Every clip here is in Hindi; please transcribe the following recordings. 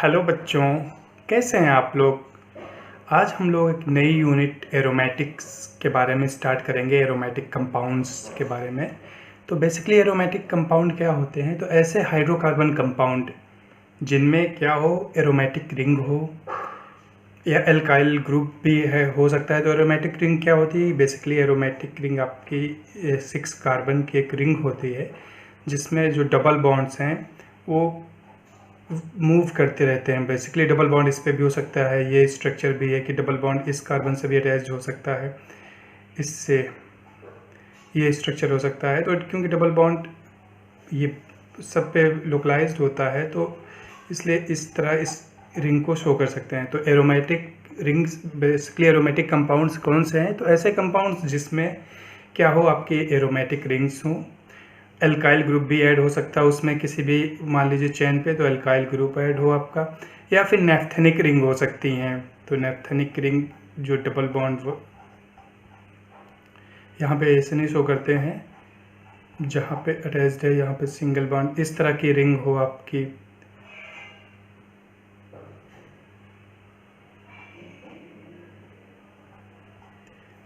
हेलो बच्चों, कैसे हैं आप लोग। आज हम लोग एक नई यूनिट एरोमेटिक्स के बारे में स्टार्ट करेंगे, एरोमेटिक कंपाउंड्स के बारे में। तो बेसिकली एरोमेटिक कंपाउंड क्या होते हैं, तो ऐसे हाइड्रोकार्बन कंपाउंड जिनमें क्या हो, एरोमेटिक रिंग हो या एल्काइल ग्रुप भी है, हो सकता है। तो एरोमेटिक रिंग क्या होती है, बेसिकली एरोमेटिक रिंग आपकी 6 कार्बन की एक रिंग होती है जिसमें जो डबल बॉन्ड्स हैं वो मूव करते रहते हैं। बेसिकली डबल बॉन्ड इस पे भी हो सकता है, ये स्ट्रक्चर भी है कि डबल बॉन्ड इस कार्बन से भी अटैच हो सकता है, इससे ये स्ट्रक्चर हो सकता है। तो क्योंकि डबल बॉन्ड ये सब पे लोकलाइज्ड होता है तो इसलिए इस तरह इस रिंग को शो कर सकते हैं। तो aromatic rings, basically aromatic compounds कौन से हैं, तो ऐसे कंपाउंड्स जिसमें क्या हो, आपके एरोमेटिक रिंग्स हों। एल्काइल ग्रुप भी ऐड हो सकता है उसमें, किसी भी मान लीजिए चेन पे, तो एल्काइल ग्रुप ऐड हो आपका, या फिर नेफ्थेनिक रिंग हो सकती हैं। तो नेफ्थेनिक रिंग जो डबल बॉन्ड यहाँ पे ऐसे नहीं शो करते हैं, जहाँ पे अटैच्ड है यहाँ पे सिंगल बॉन्ड, इस तरह की रिंग हो आपकी।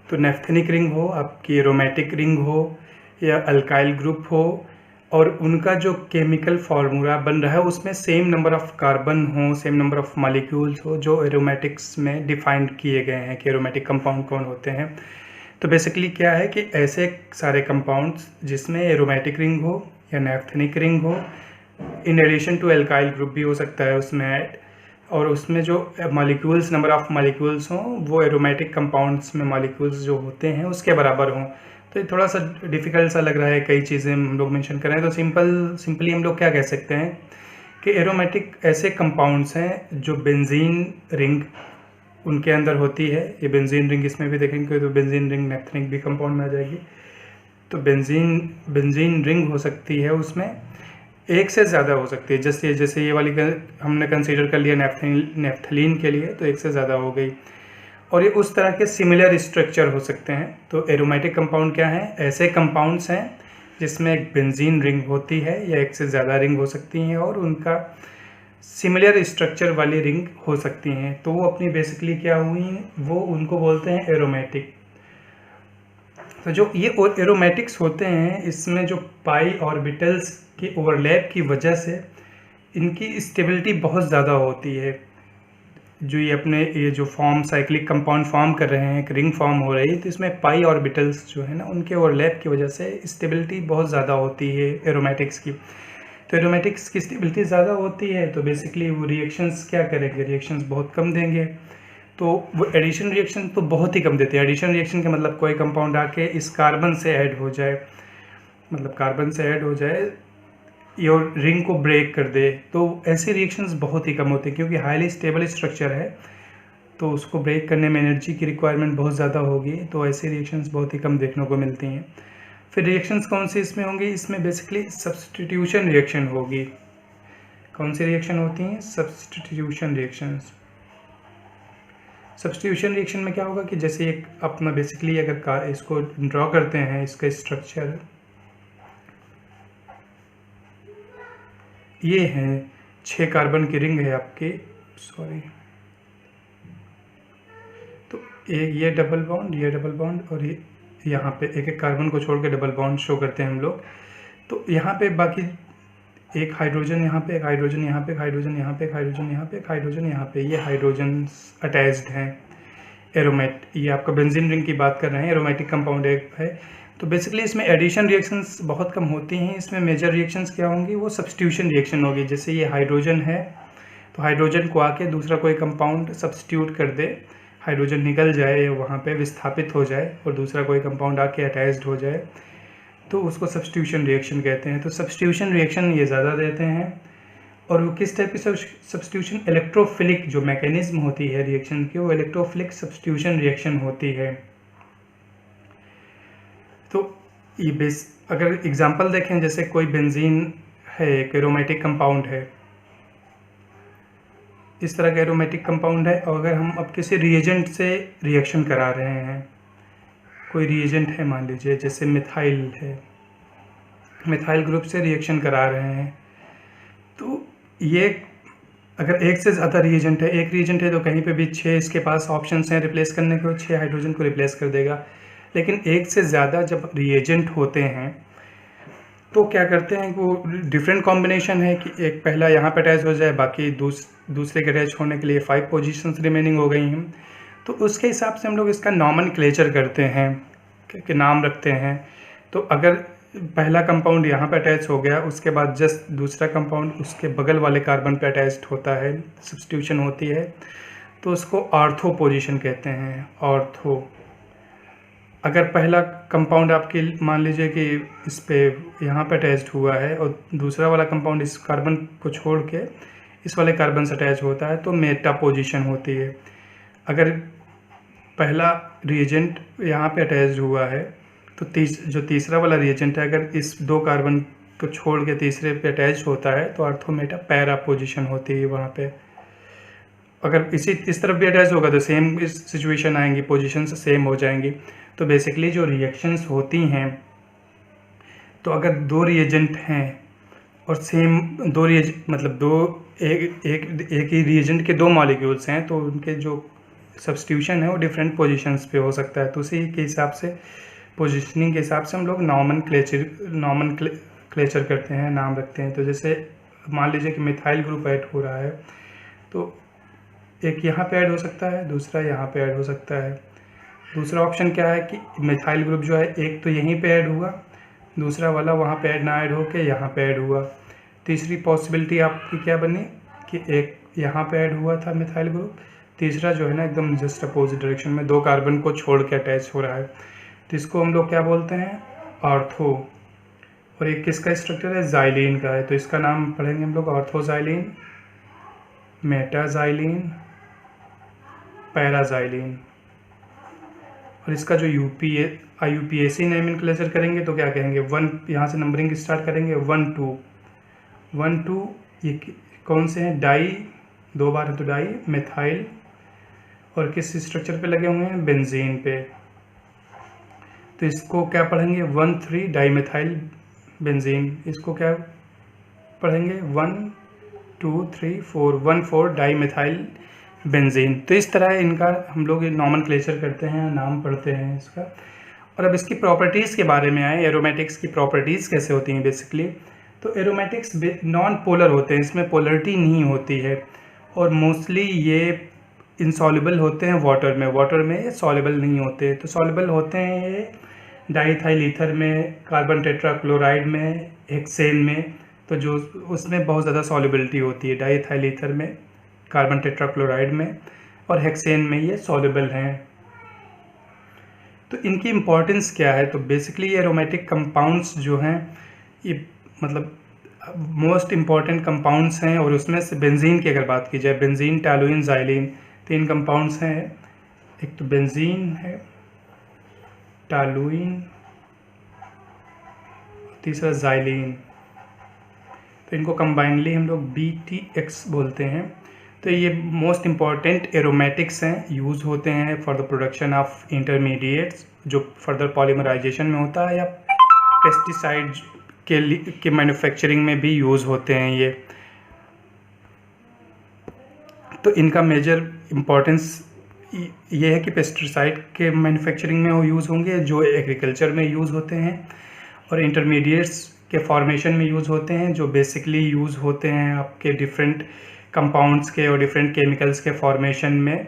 तो नेफ्थेनिक रिंग हो आपकी, एरोमेटिक रिंग हो या अल्काइल ग्रुप हो, और उनका जो केमिकल फार्मूला बन रहा है उसमें सेम नंबर ऑफ कार्बन हो, सेम नंबर ऑफ मॉलिक्यूल्स हो जो एरोमेटिक्स में डिफाइंड किए गए हैं कि एरोमेटिक कंपाउंड कौन होते हैं। तो बेसिकली क्या है कि ऐसे सारे कंपाउंड्स जिसमें एरोमेटिक रिंग हो या नेफ्थेनिक रिंग हो, in addition to alkyl group भी हो सकता है उसमें ऐड, और उसमें जो मॉलिक्यूल्स, नंबर ऑफ मॉलिक्यूल्स हों वो एरोमेटिक कंपाउंड्स में मॉलिक्यूल्स जो होते हैं उसके बराबर हों। तो ये थोड़ा सा डिफ़िकल्ट सा लग रहा है, कई चीज़ें हम लोग मेंशन कर रहे हैं। तो सिंपली हम लोग क्या कह सकते हैं कि एरोमेटिक ऐसे कंपाउंड्स हैं जो बेंजीन रिंग उनके अंदर होती है। ये बेंजीन रिंग इसमें भी देखेंगे तो बेंजीन रिंग नेफ्थेनिक भी कंपाउंड में आ जाएगी। तो बेंजीन रिंग हो सकती है, उसमें एक से ज़्यादा हो सकती है। जैसे ये वाली हमने कंसीडर कर लिया नेफ्थलीन के लिए, तो एक से ज़्यादा हो गई। और ये उस तरह के सिमिलर स्ट्रक्चर हो सकते हैं। तो एरोमेटिक कंपाउंड क्या हैं, ऐसे कंपाउंड्स हैं जिसमें एक बेंजीन रिंग होती है या एक से ज़्यादा रिंग हो सकती हैं और उनका सिमिलर स्ट्रक्चर वाली रिंग हो सकती हैं। तो वो अपनी बेसिकली क्या हुई, वो उनको बोलते हैं एरोमेटिक। तो जो ये एरोमेटिक्स होते हैं, इसमें जो पाई ऑर्बिटल्स के ओवरलैप की वजह से इनकी स्टेबिलिटी बहुत ज़्यादा होती है। जो ये जो फॉर्म साइक्लिक कंपाउंड फॉर्म कर रहे हैं, एक रिंग फॉर्म हो रही है, तो इसमें पाई ऑर्बिटल्स जो है ना, उनके ओवरलैप की वजह से स्टेबिलिटी बहुत ज़्यादा होती है एरोमेटिक्स की। तो एरोमेटिक्स की स्टेबिलिटी ज़्यादा होती है तो बेसिकली वो रिएक्शंस क्या करेंगे, रिएक्शंस बहुत कम देंगे। तो वो एडिशन रिएक्शन तो बहुत ही कम देते हैं। एडिशन रिएक्शन का मतलब कोई कंपाउंड आके इस कार्बन से ऐड हो जाए, मतलब कार्बन से ऐड हो जाए और रिंग को ब्रेक कर दे, तो ऐसे रिएक्शंस बहुत ही कम होते हैं क्योंकि हाईली स्टेबल स्ट्रक्चर है, तो उसको ब्रेक करने में एनर्जी की रिक्वायरमेंट बहुत ज़्यादा होगी। तो ऐसे रिएक्शंस बहुत ही कम देखने को मिलती हैं। फिर रिएक्शंस कौन सी इसमें होंगी, इसमें बेसिकली सब्स्टिट्यूशन रिएक्शन होगी। कौन सी रिएक्शन होती हैं, सब्स्टिट्यूशन रिएक्शंस। सब्स्टिट्यूशन रिएक्शन में क्या होगा कि जैसे एक अपना बेसिकली अगर इसको ड्रॉ करते हैं, इसका स्ट्रक्चर ये है, 6 कार्बन की रिंग है आपकी, सॉरी, तो ये डबल बॉन्ड, ये डबल बॉन्ड, और ये यहाँ पे एक एक कार्बन को छोड़ के डबल बॉन्ड शो करते हैं हम लोग। तो यहाँ पे बाकी एक हाइड्रोजन यहाँ पे, एक हाइड्रोजन यहाँ पे, एक हाइड्रोजन यहाँ पे, एक हाइड्रोजन यहाँ पे, एक हाइड्रोजन यहाँ पे, ये हाइड्रोजन अटैच्ड हैं ये आपका बेंजीन रिंग की बात कर रहे हैं, एरोमेटिक कंपाउंड एक है। तो बेसिकली इसमें एडिशन रिएक्शंस बहुत कम होती हैं। इसमें मेजर रिएक्शंस क्या होंगी, वो सब्स्टिट्यूशन रिएक्शन होगी। जैसे ये हाइड्रोजन है तो हाइड्रोजन को आके दूसरा कोई कंपाउंड सब्स्टिट्यूट कर दे, हाइड्रोजन निकल जाए, वहाँ पे विस्थापित हो जाए और दूसरा कोई कंपाउंड आके अटैच्ड हो जाए, तो उसको सब्स्टिट्यूशन रिएक्शन कहते हैं। तो सब्स्टिट्यूशन रिएक्शन ये ज़्यादा देते हैं। और वो किस टाइप की सब्स्टिट्यूशन, इलेक्ट्रोफिलिक जो मैकेनिज्म होती है रिएक्शन की, वो इलेक्ट्रोफिलिक सब्स्टिट्यूशन रिएक्शन होती है। तो ये अगर एग्जांपल देखें, जैसे कोई बेंजीन है, एक एरोमेटिक कंपाउंड है, इस तरह का एरोमेटिक कंपाउंड है, और अगर हम अब किसी रिएजेंट से रिएक्शन करा रहे हैं, कोई रिएजेंट है मान लीजिए जैसे मिथाइल है, मिथाइल ग्रुप से रिएक्शन करा रहे हैं, तो ये अगर एक से ज़्यादा रिएजेंट है, एक रिएजेंट है तो कहीं पे भी 6 इसके पास ऑप्शंस हैं रिप्लेस करने के, 6 हाइड्रोजन को रिप्लेस कर देगा। लेकिन एक से ज़्यादा जब रिएजेंट होते हैं तो क्या करते हैं, वो डिफरेंट कॉम्बिनेशन है कि एक पहला यहाँ पे अटैच हो जाए, बाकी दूसरे के अटैच होने के लिए 5 पोजीशंस रिमेनिंग हो गई हैं। तो उसके हिसाब से हम लोग इसका नॉमेनक्लेचर करते हैं कि नाम रखते हैं। तो अगर पहला कंपाउंड यहाँ पे अटैच हो गया, उसके बाद जस्ट दूसरा कंपाउंड उसके बगल वाले कार्बन पे अटैच्ड होता है, सब्स्टिट्यूशन होती है, तो उसको ऑर्थो पोजीशन कहते हैं, ऑर्थो। अगर पहला कंपाउंड आपके मान लीजिए कि इस पे यहाँ पे अटैच्ड हुआ है और दूसरा वाला कंपाउंड इस कार्बन को छोड़ के इस वाले कार्बन से अटैच होता है तो मेटा पोजीशन होती है। अगर पहला रिएजेंट यहाँ पे अटैच्ड हुआ है तो जो तीसरा वाला रिएजेंट है अगर इस 2 कार्बन को छोड़ के तीसरे पे अटैच होता है तो ऑर्थो मेटा पैरा पोजीशन होती है वहाँ पे। अगर इस तरफ भी अटैच होगा तो सेम इस सिचुएशन आएंगी, पोजीशन सेम हो जाएंगी। तो बेसिकली जो रिएक्शंस होती हैं, तो अगर 2 रिएजेंट हैं और सेम 2 मतलब एक ही रिएजेंट के 2 मॉलिक्यूल्स हैं तो उनके जो सब्स्टिट्यूशन है वो डिफरेंट पोजीशंस पे हो सकता है। तो उसी के हिसाब से, पोजीशनिंग के हिसाब से हम लोग नॉमेनक्लेचर करते हैं, नाम रखते हैं। तो जैसे मान लीजिए कि मिथाइल ग्रुप ऐड हो रहा है तो एक यहाँ पे ऐड हो सकता है, दूसरा यहाँ पे ऐड हो सकता है। दूसरा ऑप्शन क्या है कि मिथाइल ग्रुप जो है एक तो यहीं पे ऐड हुआ, दूसरा वाला वहाँ पे ऐड ना ऐड हो के यहाँ पे ऐड हुआ। तीसरी पॉसिबिलिटी आपकी क्या बनी कि एक यहाँ पे ऐड हुआ था मिथाइल ग्रुप, तीसरा जो है ना एकदम जस्ट अपोजिट डायरेक्शन में 2 कार्बन को छोड़ के अटैच हो रहा है, तो इसको हम लोग क्या बोलते हैं, ऑर्थो। और एक किसका स्ट्रक्चर है, जाइलीन का है, तो इसका नाम पढ़ेंगे हम लोग ऑर्थोजाइलीन, मेटाजाइलीन, पैराजाइलीन। और इसका जो IUPAC नोमेनक्लेचर करेंगे तो क्या कहेंगे, 1 यहाँ से नंबरिंग स्टार्ट करेंगे, 1 2 ये कौन से हैं, डाई, 2 बार है तो डाई, मिथाइल, और किस स्ट्रक्चर पे लगे हुए हैं, बेंजीन पे। तो इसको क्या पढ़ेंगे, 1 3 डाई मिथाइल बेंजीन। इसको क्या पढ़ेंगे, 1 2 3 4 1 4 डाई मिथाइल बेंजीन। तो इस तरह इनका हम लोग नॉमेनक्लेचर करते हैं, नाम पढ़ते हैं इसका। और अब इसकी प्रॉपर्टीज़ के बारे में आए, एरोमेटिक्स की प्रॉपर्टीज़ कैसे होती हैं बेसिकली। तो एरोमेटिक्स नॉन पोलर होते हैं, इसमें पोलरिटी नहीं होती है, और मोस्टली ये इंसॉल्युबल होते हैं वाटर में ये सॉल्युबल नहीं होते। तो सॉल्युबल होते हैं ये डाईथाइल ईथर में, कार्बन टेट्राक्लोराइड में, हेक्सेन में, तो जो उसमें बहुत ज़्यादा सॉल्युबिलिटी होती है, डाईथाइल ईथर में, कार्बन टेट्राक्लोराइड में, और हेक्सेन में ये सॉल्युबल हैं। तो इनकी इम्पोर्टेंस क्या है, तो बेसिकली ये एरोमेटिक कंपाउंड्स जो हैं ये मतलब मोस्ट इम्पॉर्टेंट कंपाउंड्स हैं, और उसमें से बेंजीन की अगर बात की जाए, बेंजीन, टॉलुइन, जाइलीन, 3 कंपाउंड्स हैं। एक तो बेंजीन है, टॉलुइन, तीसरा जाइलीन। तो इनको कंबाइनली हम लोग BTX बोलते हैं। तो ये मोस्ट इम्पॉर्टेंट एरोमेटिक्स हैं, यूज़ होते हैं for the production of intermediates जो फर्दर पॉलीमराइजेशन में होता है, या पेस्टिसाइड के मैन्युफैक्चरिंग में भी यूज़ होते हैं ये। तो इनका मेजर इम्पॉर्टेंस ये है कि पेस्टिसाइड के मैन्युफैक्चरिंग में वो यूज़ होंगे जो एग्रीकल्चर में यूज़ होते हैं, और इंटरमीडिएट्स के फॉर्मेशन में यूज़ होते हैं जो बेसिकली यूज़ होते हैं आपके डिफरेंट कंपाउंड्स के और डिफरेंट केमिकल्स के फॉर्मेशन में।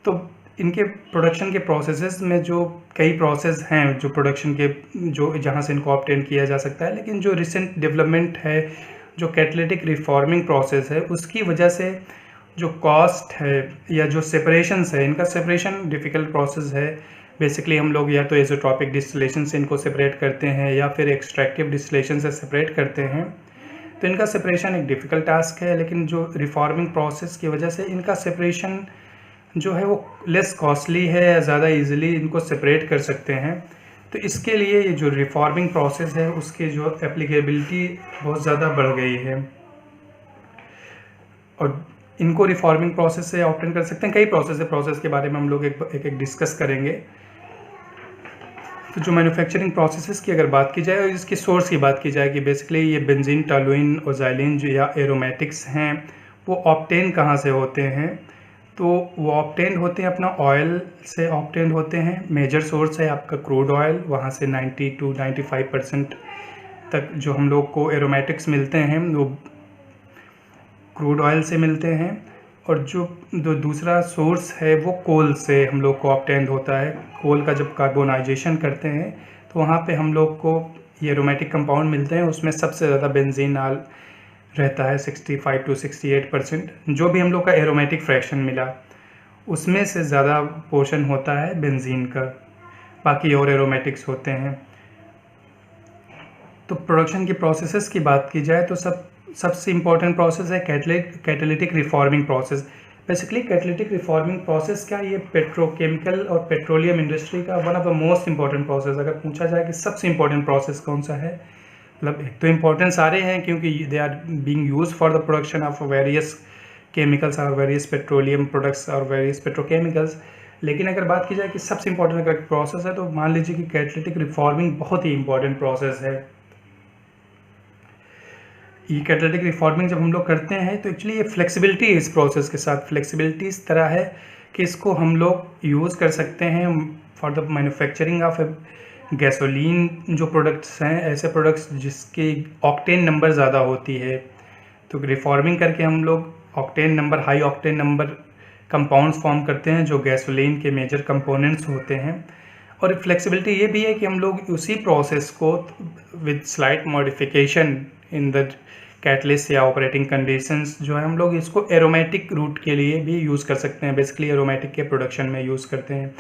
तो इनके प्रोडक्शन के प्रोसेसेस में जो कई प्रोसेस हैं जो प्रोडक्शन के, जो जहाँ से इनको ऑब्टेन किया जा सकता है, लेकिन जो रिसेंट डेवलपमेंट है, जो कैटालिटिक रिफॉर्मिंग प्रोसेस है, उसकी वजह से जो कॉस्ट है या जो सेपरेशंस है, इनका सेपरेशन डिफ़िकल्ट प्रोसेस है। बेसिकली हम लोग या तो एज़ोट्रॉपिक डिस्टिलेशन से इनको सेपरेट करते हैं या फिर एक्सट्रैक्टिव डिस्टिलेशन से सेपरेट करते हैं। तो इनका सेपरेशन एक डिफ़िकल्ट टास्क है, लेकिन जो रिफॉर्मिंग प्रोसेस की वजह से इनका सेपरेशन जो है वो लेस कॉस्टली है, या ज़्यादा इजीली इनको सेपरेट कर सकते हैं। तो इसके लिए ये जो रिफॉर्मिंग प्रोसेस है उसकी जो एप्लीकेबिलिटी बहुत ज़्यादा बढ़ गई है, और इनको रिफॉर्मिंग प्रोसेस से ऑब्टेन कर सकते हैं। कई प्रोसेस है, प्रोसेस के बारे में हम लोग एक डिस्कस करेंगे। तो जो मैन्युफैक्चरिंग प्रोसेसेस की अगर बात की जाए और इसकी सोर्स की बात की जाए कि बेसिकली ये बेंजीन, टॉलुइन और जाइलीन जो या एरोमेटिक्स हैं वो ऑब्टेन कहाँ से होते हैं? तो वो ऑब्टेन होते हैं अपना ऑयल से ऑब्टेन होते हैं। मेजर सोर्स है आपका क्रूड ऑयल, वहाँ से 90 to 95% तक जो हम लोग को एरोमेटिक्स मिलते हैं वो क्रूड ऑयल से मिलते हैं। और जो दूसरा सोर्स है वो कोल से हम लोग को ऑब्टेन होता है। कोल का जब कार्बोनाइजेशन करते हैं तो वहाँ पे हम लोग को ये एरोमेटिक कंपाउंड मिलते हैं। उसमें सबसे ज़्यादा बेंजीनॉल रहता है 65 to 68%। जो भी हम लोग का एरोमेटिक फ्रैक्शन मिला उसमें से ज़्यादा पोर्शन होता है बेंजीन का, बाकी और एरोमेटिक्स होते हैं। तो प्रोडक्शन की प्रोसेसेस की बात की जाए तो सबसे इम्पॉर्टेंट प्रोसेस है catalytic reforming process. Basically catalytic reforming process क्या, ये पेट्रोकेमिकल और पेट्रोलियम इंडस्ट्री का one of the most important process. अगर पूछा जाए कि सबसे इम्पॉर्टेंट प्रोसेस कौन सा है, मतलब एक तो इम्पॉर्टेंट सारे हैं क्योंकि they are being used for the production of various chemicals और वेरियस पेट्रोलियम प्रोडक्ट्स और वेरियस पेट्रोकेमिकल्स। लेकिन अगर बात की जाए कि सबसे इम्पॉर्टेंट अगर प्रोसेस है तो मान लीजिए कि कैटालिटिक रिफॉर्मिंग बहुत ही इम्पॉर्टेंट प्रोसेस है। ये कैटालिटिक रिफॉर्मिंग जब हम लोग करते हैं तो एक्चुअली ये फ्लेक्सिबिलिटी इस प्रोसेस के साथ, फ्लेक्सिबिलिटी इस तरह है कि इसको हम लोग यूज़ कर सकते हैं for the manufacturing of gasoline. जो प्रोडक्ट्स हैं ऐसे प्रोडक्ट्स जिसकी ऑक्टेन नंबर ज़्यादा होती है, तो रिफॉर्मिंग करके हम लोग octane number, high octane number compounds form करते हैं जो गैसोलीन के मेजर कंपोनेंट्स होते हैं। और फ्लेक्सिबिलिटी ये भी है कि हम लोग उसी प्रोसेस को with slight modification in the catalyst या ऑपरेटिंग कंडीशंस जो है हम लोग इसको एरोमेटिक रूट के लिए भी यूज़ कर सकते हैं। बेसिकली एरोमेटिक के प्रोडक्शन में यूज़ करते हैं।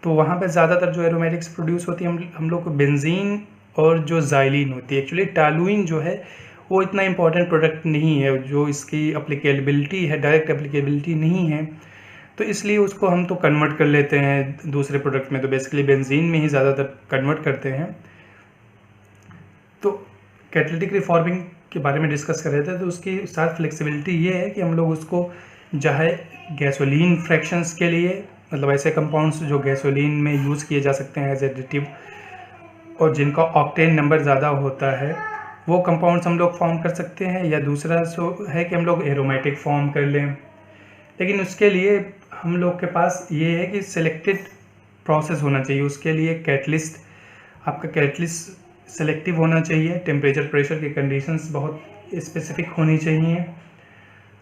तो वहाँ पे ज़्यादातर जो एरोमेटिक्स प्रोड्यूस होती है हम लोग को बेंजीन और जो ज़ाइलिन होती है। एक्चुअली टॉलुइन जो है वो इतना इंपॉर्टेंट प्रोडक्ट नहीं है, जो इसकी अप्लीकेबिलिटी है, डायरेक्ट एप्लीकेबिलिटी नहीं है, तो इसलिए उसको हम तो कन्वर्ट कर लेते हैं दूसरे प्रोडक्ट में। तो बेसिकली बेंजीन में ही ज़्यादातर कन्वर्ट करते हैं। तो कैटालिटिक रिफॉर्मिंग के बारे में डिस्कस कर रहे थे, तो उसकी साथ फ्लेक्सिबिलिटी ये है कि हम लोग उसको चाहे गैसोलीन फ्रैक्शंस के लिए, मतलब ऐसे कंपाउंड्स जो गैसोलीन में यूज़ किए जा सकते हैं एज एडिटिव और जिनका ऑक्टेन नंबर ज़्यादा होता है, वो कंपाउंड्स हम लोग फॉर्म कर सकते हैं। या दूसरा है कि हम लोग एरोमेटिक फॉर्म कर लें। लेकिन उसके लिए हम लोग के पास ये है कि सिलेक्टेड प्रोसेस होना चाहिए। उसके लिए कैटलिस्ट, आपका कैटलिस्ट सेलेक्टिव होना चाहिए। टेम्परेचर प्रेशर की कंडीशंस बहुत स्पेसिफिक होनी चाहिए।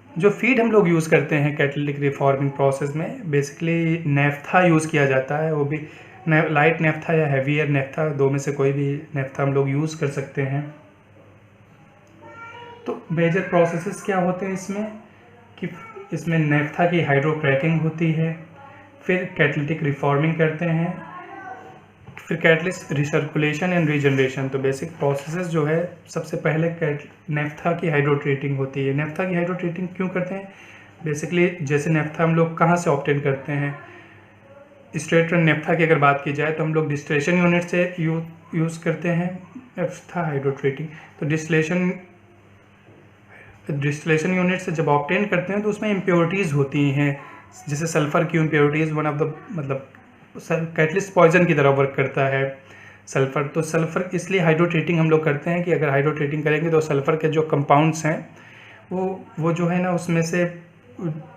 जो फीड हम लोग यूज़ करते हैं कैटालिटिक रिफॉर्मिंग प्रोसेस में, बेसिकली नेफ्था यूज़ किया जाता है। वो भी लाइट नेफ्था या हैवियर नेफ्था, दो में से कोई भी नेफ्था हम लोग यूज़ कर सकते हैं। तो मेजर प्रोसेसेस क्या होते हैं इसमें कि इसमें नेफ्था की हाइड्रोक्रैकिंग होती है, फिर कैटालिटिक रिफॉर्मिंग करते हैं, फिर कैटलिस्ट रिसर्कुलेशन एंड रीजनरेशन। तो बेसिक प्रोसेसेस जो है, सबसे पहले नेफ्था की हाइड्रोट्रेटिंग होती है। नेफ्था की हाइड्रोट्रेटिंग क्यों करते हैं? बेसिकली जैसे नेफ्था हम लोग कहाँ से ऑब्टेन करते हैं, स्ट्रेट रन नेफ्था की अगर बात की जाए तो हम लोग डिस्टिलेशन यूनिट से यूज़ करते हैं नेफ्था हाइड्रोट्रेटिंग। तो डिस्टिलेशन यूनिट से जब ऑब्टेन करते हैं तो उसमें इम्प्योरिटीज़ होती हैं, जैसे सल्फ़र की इम्प्योरिटीज़ वन ऑफ द, मतलब कैटलिस्ट पॉइजन की तरह वर्क करता है सल्फ़र। तो सल्फ़र इसलिए हाइड्रोट्रेटिंग हम लोग करते हैं कि अगर हाइड्रोट्रेटिंग करेंगे तो सल्फ़र के जो कंपाउंड्स हैं वो जो है ना, उसमें से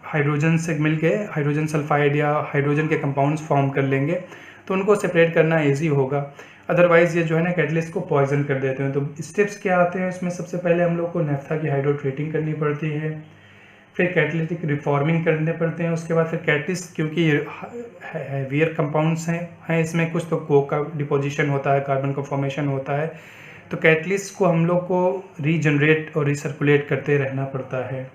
हाइड्रोजन से मिल के हाइड्रोजन सल्फाइड या हाइड्रोजन के कंपाउंड्स फॉर्म कर लेंगे, तो उनको सेपरेट करना ईजी होगा। अदरवाइज़ ये जो है ना कैटलिस्ट को पॉइजन कर देते हैं। तो स्टेप्स क्या आते हैं उसमें, सबसे पहले हम लोग को नेफ्था की हाइड्रोट्रेटिंग करनी पड़ती है, फिर कैटालिटिक रिफॉर्मिंग करने पड़ते हैं। उसके बाद फिर कैटलिस्ट, क्योंकि हैवियर कंपाउंड्स हैं इसमें कुछ तो कोक का डिपोजिशन होता है, कार्बन का फॉर्मेशन होता है, तो कैटलिस्ट को हम लोग को रीजनरेट और रिसर्कुलेट करते रहना पड़ता है।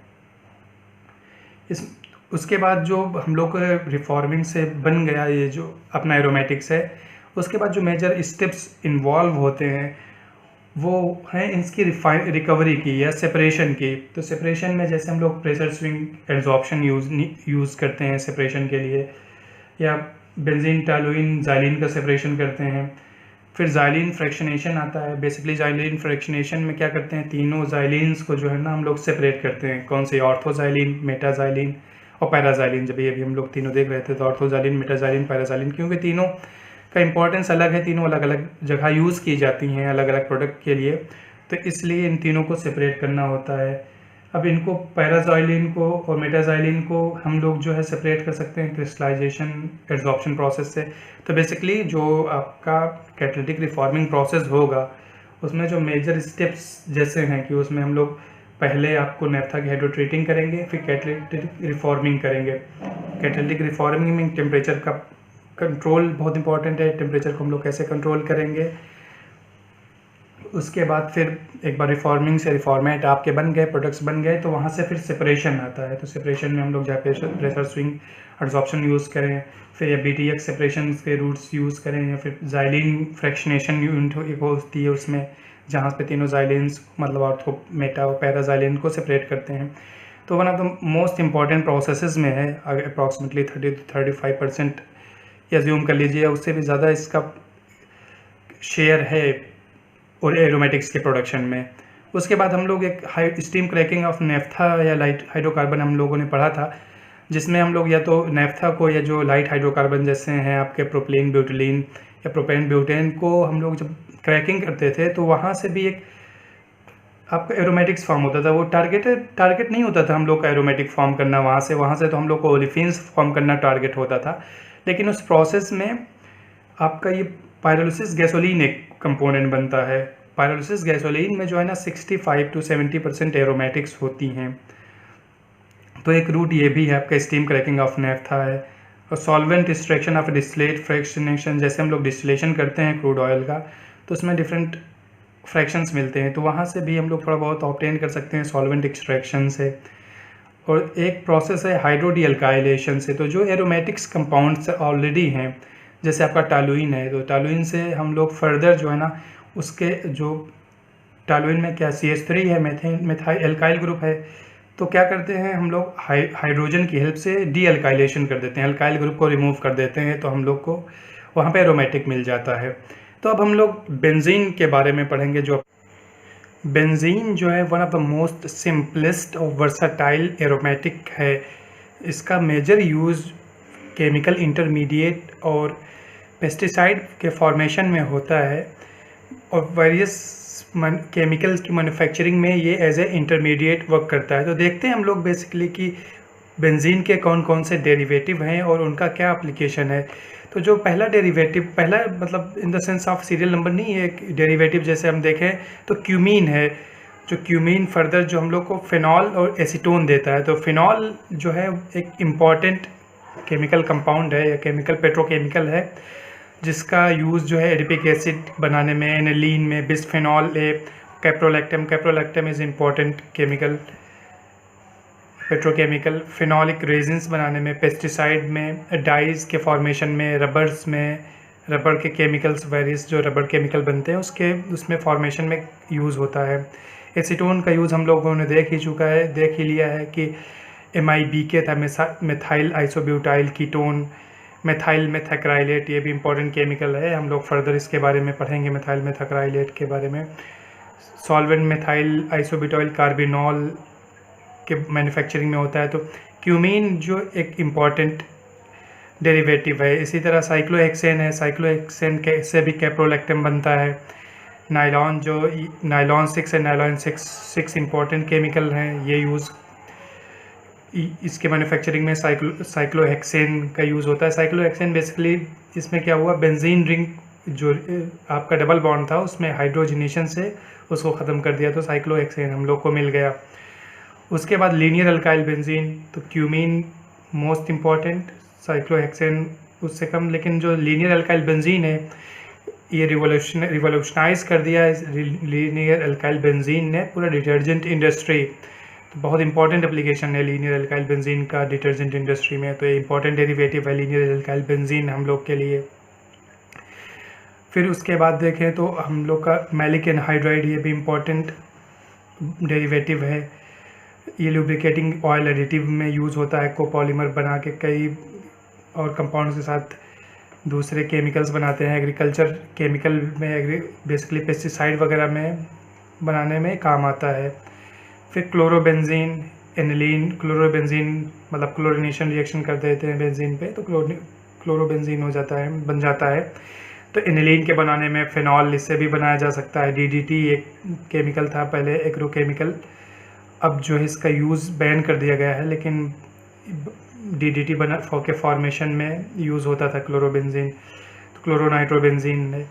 उसके बाद जो हम लोग रिफॉर्मिंग से बन गया ये जो अपना एरोमेटिक्स है, उसके बाद जो मेजर स्टेप्स इन्वॉल्व होते हैं वो हैं इसकी रिकवरी की या सेपरेशन की। तो सेपरेशन में जैसे हम लोग प्रेशर स्विंग एड्जॉर्प्शन यूज़ करते हैं सेपरेशन के लिए, या बेंजीन टॉलुइन ज़ाइलिन का सेपरेशन करते हैं। फिर ज़ाइलिन फ्रैक्शनेशन आता है। बेसिकली ज़ाइलिन फ्रैक्शनेशन में क्या करते हैं, तीनों ज़ाइलिन्स को जो है ना हम लोग सेपरेट करते हैं। कौन से, ऑर्थोज़ाइलिन, मेटाज़ाइलिन और पैराज़ाइलिन। जब ये अभी हम लोग तीनों देख रहे थे तो ऑर्थोज़ाइलिन, मेटाज़ाइलिन, पैराज़ाइलिन, क्योंकि तीनों का इंपॉर्टेंस अलग है, तीनों अलग अलग जगह यूज़ की जाती हैं अलग अलग प्रोडक्ट के लिए, तो इसलिए इन तीनों को सेपरेट करना होता है। अब इनको पैराज़ाइलिन को और मेटाज़ाइलिन को हम लोग जो है सेपरेट कर सकते हैं क्रिस्टलाइजेशन एड्सॉर्प्शन प्रोसेस से। तो बेसिकली जो आपका कैटालिटिक रिफॉर्मिंग प्रोसेस होगा उसमें जो मेजर स्टेप्स जैसे हैं कि उसमें हम लोग पहले आपको नेफ्था की हाइड्रोट्रेटिंग करेंगे, फिर कैटालिटिक रिफॉर्मिंग करेंगे। कैटालिटिक रिफॉर्मिंग में टेम्परेचर का कंट्रोल बहुत इंपॉर्टेंट है, टेम्परेचर को हम लोग कैसे कंट्रोल करेंगे। उसके बाद फिर एक बार रिफॉर्मिंग से रिफॉर्मेट आपके बन गए, प्रोडक्ट्स बन गए, तो वहाँ से फिर सेपरेशन आता है। तो सेपरेशन में हम लोग चाहे प्रेशर स्विंग एड्सॉर्प्शन यूज़ करें, फिर या BTX सेपरेशन के रूट्स यूज़ करें, या फिर ज़ाइलिन फ्रैक्शनेशन यूनिट एक होती है उसमें, जहाँ पे तीनों ज़ाइलिन्स मतलब ऑर्थो, मेटा और पैराज़ाइलिन को सेपरेट करते हैं। तो one of the most important processes में है, अप्रॉक्सीमेटली 30 to 35% एज्यूम कर लीजिए, उससे भी ज़्यादा इसका शेयर है और एरोमेटिक्स के प्रोडक्शन में। उसके बाद हम लोग एक high steam cracking of naphtha या लाइट हाइड्रोकार्बन हम लोगों ने पढ़ा था, जिसमें हम लोग या तो नेफ्था को या जो लाइट हाइड्रोकार्बन जैसे हैं आपके प्रोपिलीन, ब्यूटिलीन या प्रोपेन, ब्यूटेन को हम लोग जब क्रैकिंग करते थे तो वहाँ से भी एक आपका एरोमेटिक्स फॉर्म होता था। वो टारगेट नहीं होता था हम लोग का एरोमेटिक फॉर्म करना वहाँ से तो हम लोग को ओलिफिन्स फॉर्म करना टारगेट होता था। लेकिन उस प्रोसेस में आपका ये पायरोलिसिस गैसोलीन एक कंपोनेंट बनता है। पायरोलिसिस गैसोलीन में जो है ना 65 to 70% एरोमेटिक्स होती हैं। तो एक रूट ये भी है आपका स्टीम क्रैकिंग ऑफ नेफ्था है। और solvent extraction of distillate fractionation, जैसे हम लोग डिस्टिलेशन करते हैं क्रूड ऑयल का तो उसमें डिफरेंट फ्रैक्शंस मिलते हैं, तो वहाँ से भी हम लोग थोड़ा बहुत ऑब्टेन कर सकते हैं सॉल्वेंट एक्सट्रैक्शन से। और एक प्रोसेस है हाइड्रो डी अल्काइलेशन से। तो जो एरोमेटिक्स कंपाउंड्स ऑलरेडी हैं, जैसे आपका टालुइन है, तो टालुइन से हम लोग फर्दर जो है ना उसके जो टालुइन में क्या CH3 है, मेथाइल एल्काइल ग्रुप है, तो क्या करते हैं हम लोग हाइड्रोजन की हेल्प से डी अल्काइलेशन कर देते हैं, अल्काइल ग्रुप को रिमूव कर देते हैं, तो हम लोग को वहाँ पे एरोमेटिक मिल जाता है। तो अब हम लोग बेंजीन के बारे में पढ़ेंगे। जो बेंजीन जो है one of the most simplest और वर्साटाइल एरोमेटिक है। इसका मेजर यूज़ केमिकल इंटरमीडिएट और पेस्टिसाइड के फॉर्मेशन में होता है, और वेरियस केमिकल्स की मैन्युफैक्चरिंग में ये एज ए इंटरमीडिएट वर्क करता है। तो देखते हैं हम लोग बेसिकली कि बेंजीन के कौन कौन से डेरिवेटिव हैं और उनका क्या एप्लीकेशन है। तो जो पहला डेरिवेटिव, पहला मतलब in the sense of serial number नहीं है, डेरिवेटिव जैसे हम देखें तो क्यूमीन है। जो क्यूमीन फर्दर जो हम लोग को फिनॉल और एसीटोन देता है। तो फिनॉल जो है एक इम्पॉर्टेंट केमिकल कंपाउंड है या केमिकल पेट्रोकेमिकल है, जिसका यूज़ जो है एडिपिक एसिड बनाने में, एनिलीन में, bisphenol A, caprolactam is important chemical petrochemical, phenolic resins बनाने में, पेस्टिसाइड में, डाइज के फॉर्मेशन में, रबर्स में, रबर के केमिकल्स, वेरियस जो रबर केमिकल बनते हैं उसमें फॉर्मेशन में यूज़ होता है। एसीटोन का यूज़ हम लोगों ने देख ही लिया है कि MIBK था, मेथाइल आइसोब्यूटाइल कीटोन, मेथाइल मेथाक्राइलेट, ये भी इम्पॉर्टेंट केमिकल है। हम लोग फर्दर इसके बारे में पढ़ेंगे, मेथाइल मेथाक्राइलेट के बारे में। सॉल्वेंट मेथाइल आइसोब्यूटाइल कार्बिनॉल के मैन्युफैक्चरिंग में होता है। तो क्यूमीन जो एक इम्पॉर्टेंट डेरिवेटिव है। इसी तरह साइक्लोहेक्सेन है, साइक्लोहेक्सेन के से भी कैप्रोलैक्टम बनता है। नायलॉन 6 है, नायलॉन 6 इम्पॉर्टेंट केमिकल हैं, ये यूज़ इसके मैन्युफैक्चरिंग में साइक्लोहेक्सेन का यूज़ होता है। साइक्लोहेक्सेन बेसिकली इसमें क्या हुआ, बेंजीन रिंग जो आपका डबल बॉन्ड था उसमें हाइड्रोजनेशन से उसको ख़त्म कर दिया, तो साइक्लोहेक्सेन हम लोग को मिल गया। उसके बाद लीनियर अल्काइल बेंजीन, तो क्यूमीन मोस्ट इम्पॉर्टेंट, साइक्लोहेक्सेन उससे कम। लेकिन जो लीनियर अल्काइल बेंजीन है ये रिवोल्यूशनाइज कर दिया है लीनियर अल्काइल बेंजीन ने पूरा डिटर्जेंट इंडस्ट्री। तो बहुत इंपॉर्टेंट एप्लीकेशन है लीनियर अल्काइल बेंजीन का डिटर्जेंट इंडस्ट्री में। तो ये इंपॉर्टेंट डेरिवेटिव है लीनियर अल्काइल बेंजीन हम लोग के लिए। फिर उसके बाद देखें तो हम लोग का मैलिक एनहाइड्राइड, ये भी इम्पॉर्टेंट डेरिवेटिव है। ये लुब्रिकेटिंग ऑयल एडिटिव में यूज़ होता है, कोपॉलीमर बना के कई और कंपाउंड्स के साथ दूसरे केमिकल्स बनाते हैं। एग्रीकल्चर केमिकल में बेसिकली पेस्टिसाइड वगैरह में बनाने में काम आता है। फिर क्लोरोबेंजीन, एनिलीन, क्लोरोबेंजीन मतलब क्लोरिनेशन रिएक्शन कर देते हैं बेंजीन पे, तो क्लोरोबेंजीन बन जाता है। तो एनिलीन के बनाने में फिनॉल इससे भी बनाया जा सकता है। DDT एक केमिकल था पहले, एग्रोकेमिकल, अब जो है इसका यूज़ बैन कर दिया गया है, लेकिन DDT बना के फॉर्मेशन में यूज़ होता था क्लोरोबेंजीन, तो क्लोरोनाइट्रोबेंजीन है।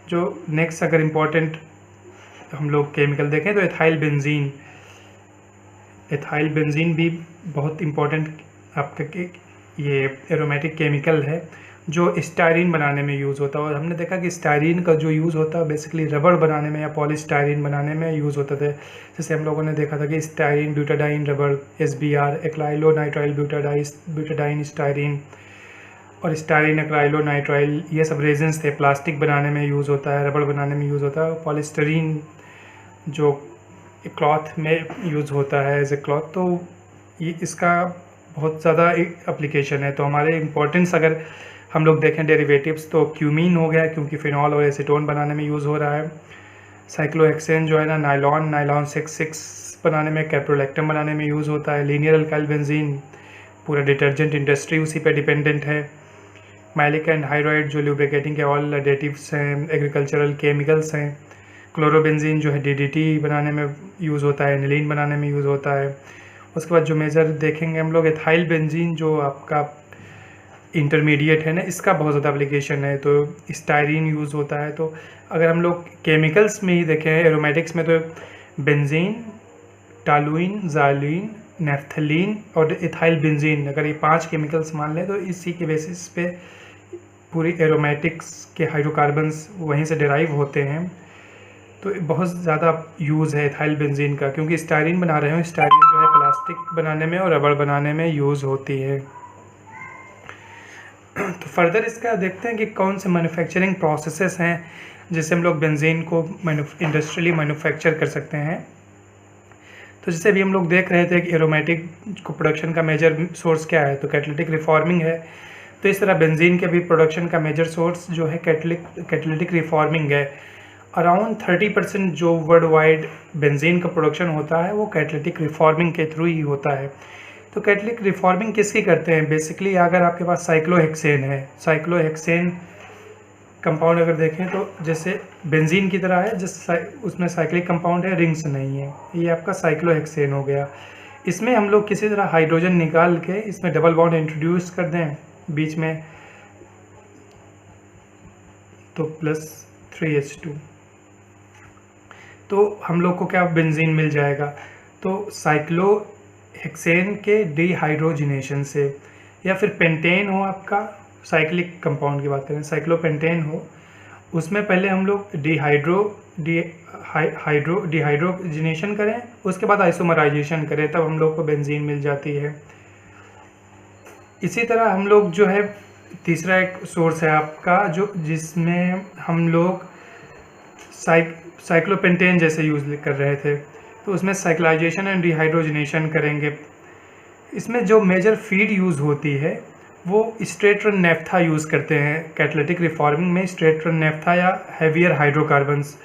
जो नेक्स्ट अगर इम्पोर्टेंट हम लोग केमिकल देखें तो एथाइल बेंजीन भी बहुत इम्पोर्टेंट आपका ये एरोमेटिक केमिकल है जो स्टायरीन बनाने में यूज़ होता है। और हमने देखा कि स्टायरीन का जो यूज़ होता है बेसिकली रबड़ बनाने में या पॉलीस्टायरीन बनाने में यूज़ होता था। जैसे हम लोगों ने देखा था कि स्टायरीन ब्यूटाडाइन रबड़, SBR, एक्राइलोनाइट्राइल ब्यूटाडाइन स्टायरीन, और स्टायरीन एक्राइलोनाइट्राइल, ये सब रेजिन्स थे। प्लास्टिक बनाने में यूज़ होता है, रबड़ बनाने में यूज़ होता है। पॉलीस्टरीन जो क्लॉथ में यूज़ होता है एज ए क्लॉथ, तो ये इसका बहुत ज़्यादा एप्लीकेशन है। तो हमारे इम्पोर्टेंस अगर हम लोग देखें डेरिवेटिव्स तो क्यूमीन हो गया, क्योंकि फिनॉल और एसीटोन बनाने में यूज़ हो रहा है। साइक्लोहेक्सेन जो है ना, नायलॉन 6 बनाने में, कैप्रोलैक्टम बनाने में यूज़ होता है। लीनियर अल्काइल बेंजीन, पूरा डिटर्जेंट इंडस्ट्री उसी पे डिपेंडेंट है। मैलिक एंहाइड्राइड जो लुब्रिकेटिंग के ऑल एडिटिव्स हैं, एग्रीकल्चरल केमिकल्स हैं। क्लोरोबेंजीन जो है DDT बनाने में यूज़ होता है, एनिलीन बनाने में यूज़ होता है। उसके बाद जो मेजर देखेंगे हम लोग एथाइल बेंजीन जो आपका इंटरमीडिएट है ना, इसका बहुत ज़्यादा एप्लीकेशन है। तो स्टायरीन यूज़ होता है। तो अगर हम लोग केमिकल्स में ही देखें एरोमेटिक्स में, तो बेंजीन, टालुइन, ज़ाइलीन, नेफ्थलीन और एथाइल बेंजीन, अगर ये 5 केमिकल्स मान लें तो इसी के बेसिस पे पूरी एरोमेटिक्स के हाइड्रोकार्बन्स वहीं से डिराइव होते हैं। तो बहुत ज़्यादा यूज़ है एथाइल बेंजीन का, क्योंकि स्टायरीन बना रहे हो। स्टायरीन जो है प्लास्टिक बनाने में और रबड़ बनाने में यूज़ होती है। तो फर्दर इसका देखते हैं कि कौन से मैन्युफैक्चरिंग प्रोसेसेस हैं जिससे हम लोग बेंजीन को इंडस्ट्रियली मैन्युफैक्चर कर सकते हैं। तो जैसे अभी हम लोग देख रहे थे कि एरोमेटिक को प्रोडक्शन का मेजर सोर्स क्या है, तो कैटालिटिक रिफॉर्मिंग है। तो इस तरह बेंजीन के भी प्रोडक्शन का मेजर सोर्स जो है कैटालिटिक रिफॉर्मिंग है। अराउंड 30% जो वर्ल्ड वाइड बेंजीन का प्रोडक्शन होता है वो कैटालिटिक रिफॉर्मिंग के थ्रू ही होता है। तो कैटालिटिक रिफॉर्मिंग किसकी करते हैं? बेसिकली अगर आपके पास साइक्लोहेक्सेन है, साइक्लोहेक्सेन कंपाउंड अगर देखें तो जैसे बेंजीन की तरह है, जिस उसमें साइक्लिक कंपाउंड है, रिंग्स नहीं है, ये आपका साइक्लोहेक्सेन हो गया। इसमें हम लोग किसी तरह हाइड्रोजन निकाल के इसमें डबल बॉन्ड इंट्रोड्यूस कर दें बीच में, तो +3H2, तो हम लोग को क्या बेंजीन मिल जाएगा। तो साइक्लोहेक्सेन के डिहाइड्रोजिनेशन से, या फिर पेंटेन हो आपका, साइक्लिक कंपाउंड की बात करें, साइक्लोपेंटेन हो, उसमें पहले हम लोग डिहाइड्रोजिनेशन करें, उसके बाद आइसोमराइजेशन करें, तब हम लोग को बेंजीन मिल जाती है। इसी तरह हम लोग जो है तीसरा एक सोर्स है आपका जो जिसमें हम लोग साइक्लोपेंटेन जैसे यूज़ कर रहे थे, तो उसमें साइक्लाइजेशन एंड डिहाइड्रोजिनेशन करेंगे। इसमें जो मेजर फीड यूज़ होती है वो स्ट्रेट रन नेफ्था यूज़ करते हैं। कैटालिटिक रिफॉर्मिंग में स्ट्रेट रन नेफ्था या हैवियर हाइड्रोकार्बन्स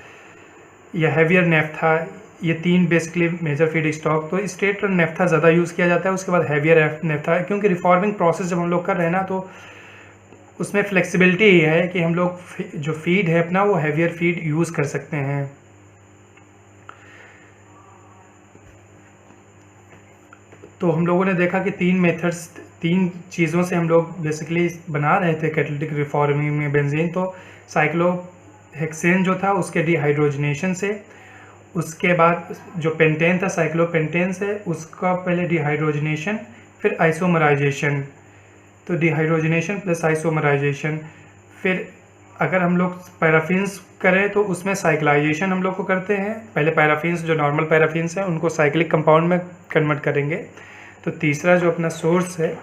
या हैवियर नेफ्था, ये 3 बेसिकली मेजर फीड स्टॉक। तो स्ट्रेट रन नेफ्था ज़्यादा यूज़ किया जाता है, उसके बाद हैवियर नेफ्था, क्योंकि रिफॉर्मिंग प्रोसेस जब हम लोग कर रहे हैं ना, तो उसमें फ्लेक्सिबिलिटी ये है कि हम लोग जो फीड है अपना वो हैवियर फीड यूज़ कर सकते हैं। तो हम लोगों ने देखा कि 3 चीज़ों से हम लोग बेसिकली बना रहे थे कैटालिटिक रिफॉर्मिंग में बेंजीन। तो साइक्लोहेक्सेन जो था उसके डिहाइड्रोजिनेशन से, उसके बाद जो पेंटेन था साइक्लोपेंटेन से, उसका पहले डिहाइड्रोजिनेशन फिर आइसोमराइजेशन। तो डिहाइड्रोजिनेशन प्लस आइसोमराइजेशन। फिर अगर हम लोग पैराफिन्स करें तो उसमें साइक्लाइजेशन हम लोग को करते हैं। पहले पैराफिन्स जो नॉर्मल पैराफिन्स हैं उनको साइक्लिक कंपाउंड में कन्वर्ट करेंगे। तो तीसरा जो अपना सोर्स है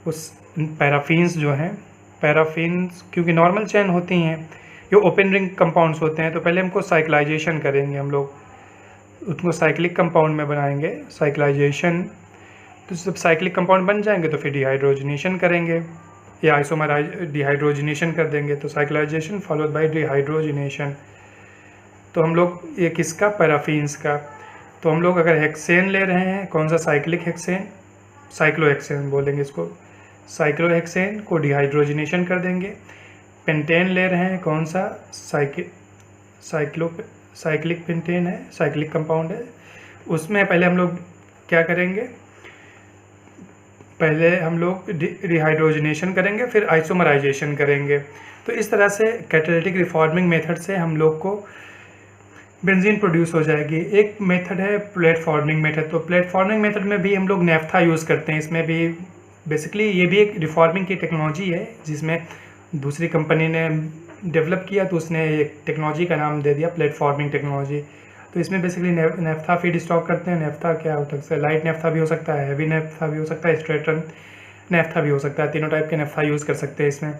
उस पैराफिन्स जो हैं, पैराफिन्स क्योंकि नॉर्मल चेन होती हैं, ये ओपन रिंग कंपाउंड्स होते हैं, तो पहले हमको साइक्लाइजेशन करेंगे, हम लोग उसको साइक्लिक कंपाउंड में बनाएंगे, साइक्लाइजेशन। तो जब साइक्लिक कंपाउंड बन जाएंगे तो फिर डिहाइड्रोजिनेशन करेंगे या डिहाइड्रोजिनेशन कर देंगे। तो साइक्लाइजेशन फॉलोड बाय डिहाइड्रोजिनेशन। तो हम लोग ये किसका, पैराफिन्स का। तो हम लोग अगर हेक्सेन ले रहे हैं, कौन सा, साइक्लिक हेक्सेन, साइक्लोहेक्सेन बोलेंगे इसको, साइक्लोहेक्सेन को डिहाइड्रोजिनेशन कर देंगे। पेंटेन ले रहे हैं, कौन सा, साइक्लिक पेंटेन है, साइक्लिक कंपाउंड है, उसमें पहले हम लोग क्या करेंगे, पहले हम लोग रिहाइड्रोजनेशन करेंगे, फिर आइसोमराइजेशन करेंगे। तो इस तरह से कैटालिटिक रिफॉर्मिंग मेथड से हम लोग को बेंजीन प्रोड्यूस हो जाएगी। एक मेथड है प्लेटफॉर्मिंग मेथड। तो प्लेटफॉर्मिंग मेथड में भी हम लोग नेफ्था यूज़ करते हैं। इसमें भी बेसिकली ये भी एक रिफॉर्मिंग की टेक्नोलॉजी है जिसमें दूसरी कंपनी ने डेवलप किया, तो उसने एक टेक्नोलॉजी का नाम दे दिया प्लेटफॉर्मिंग टेक्नोलॉजी। तो इसमें बेसिकली नेफ्था फीड स्टॉक करते हैं। नेफ्था क्या होता है, लाइट नेफ्था भी हो सकता है, हैवी नेफ्था भी हो सकता है, स्ट्रेटन नेफ्था भी हो सकता है। तीनों टाइप के नेफ्था यूज़ कर सकते हैं इसमें।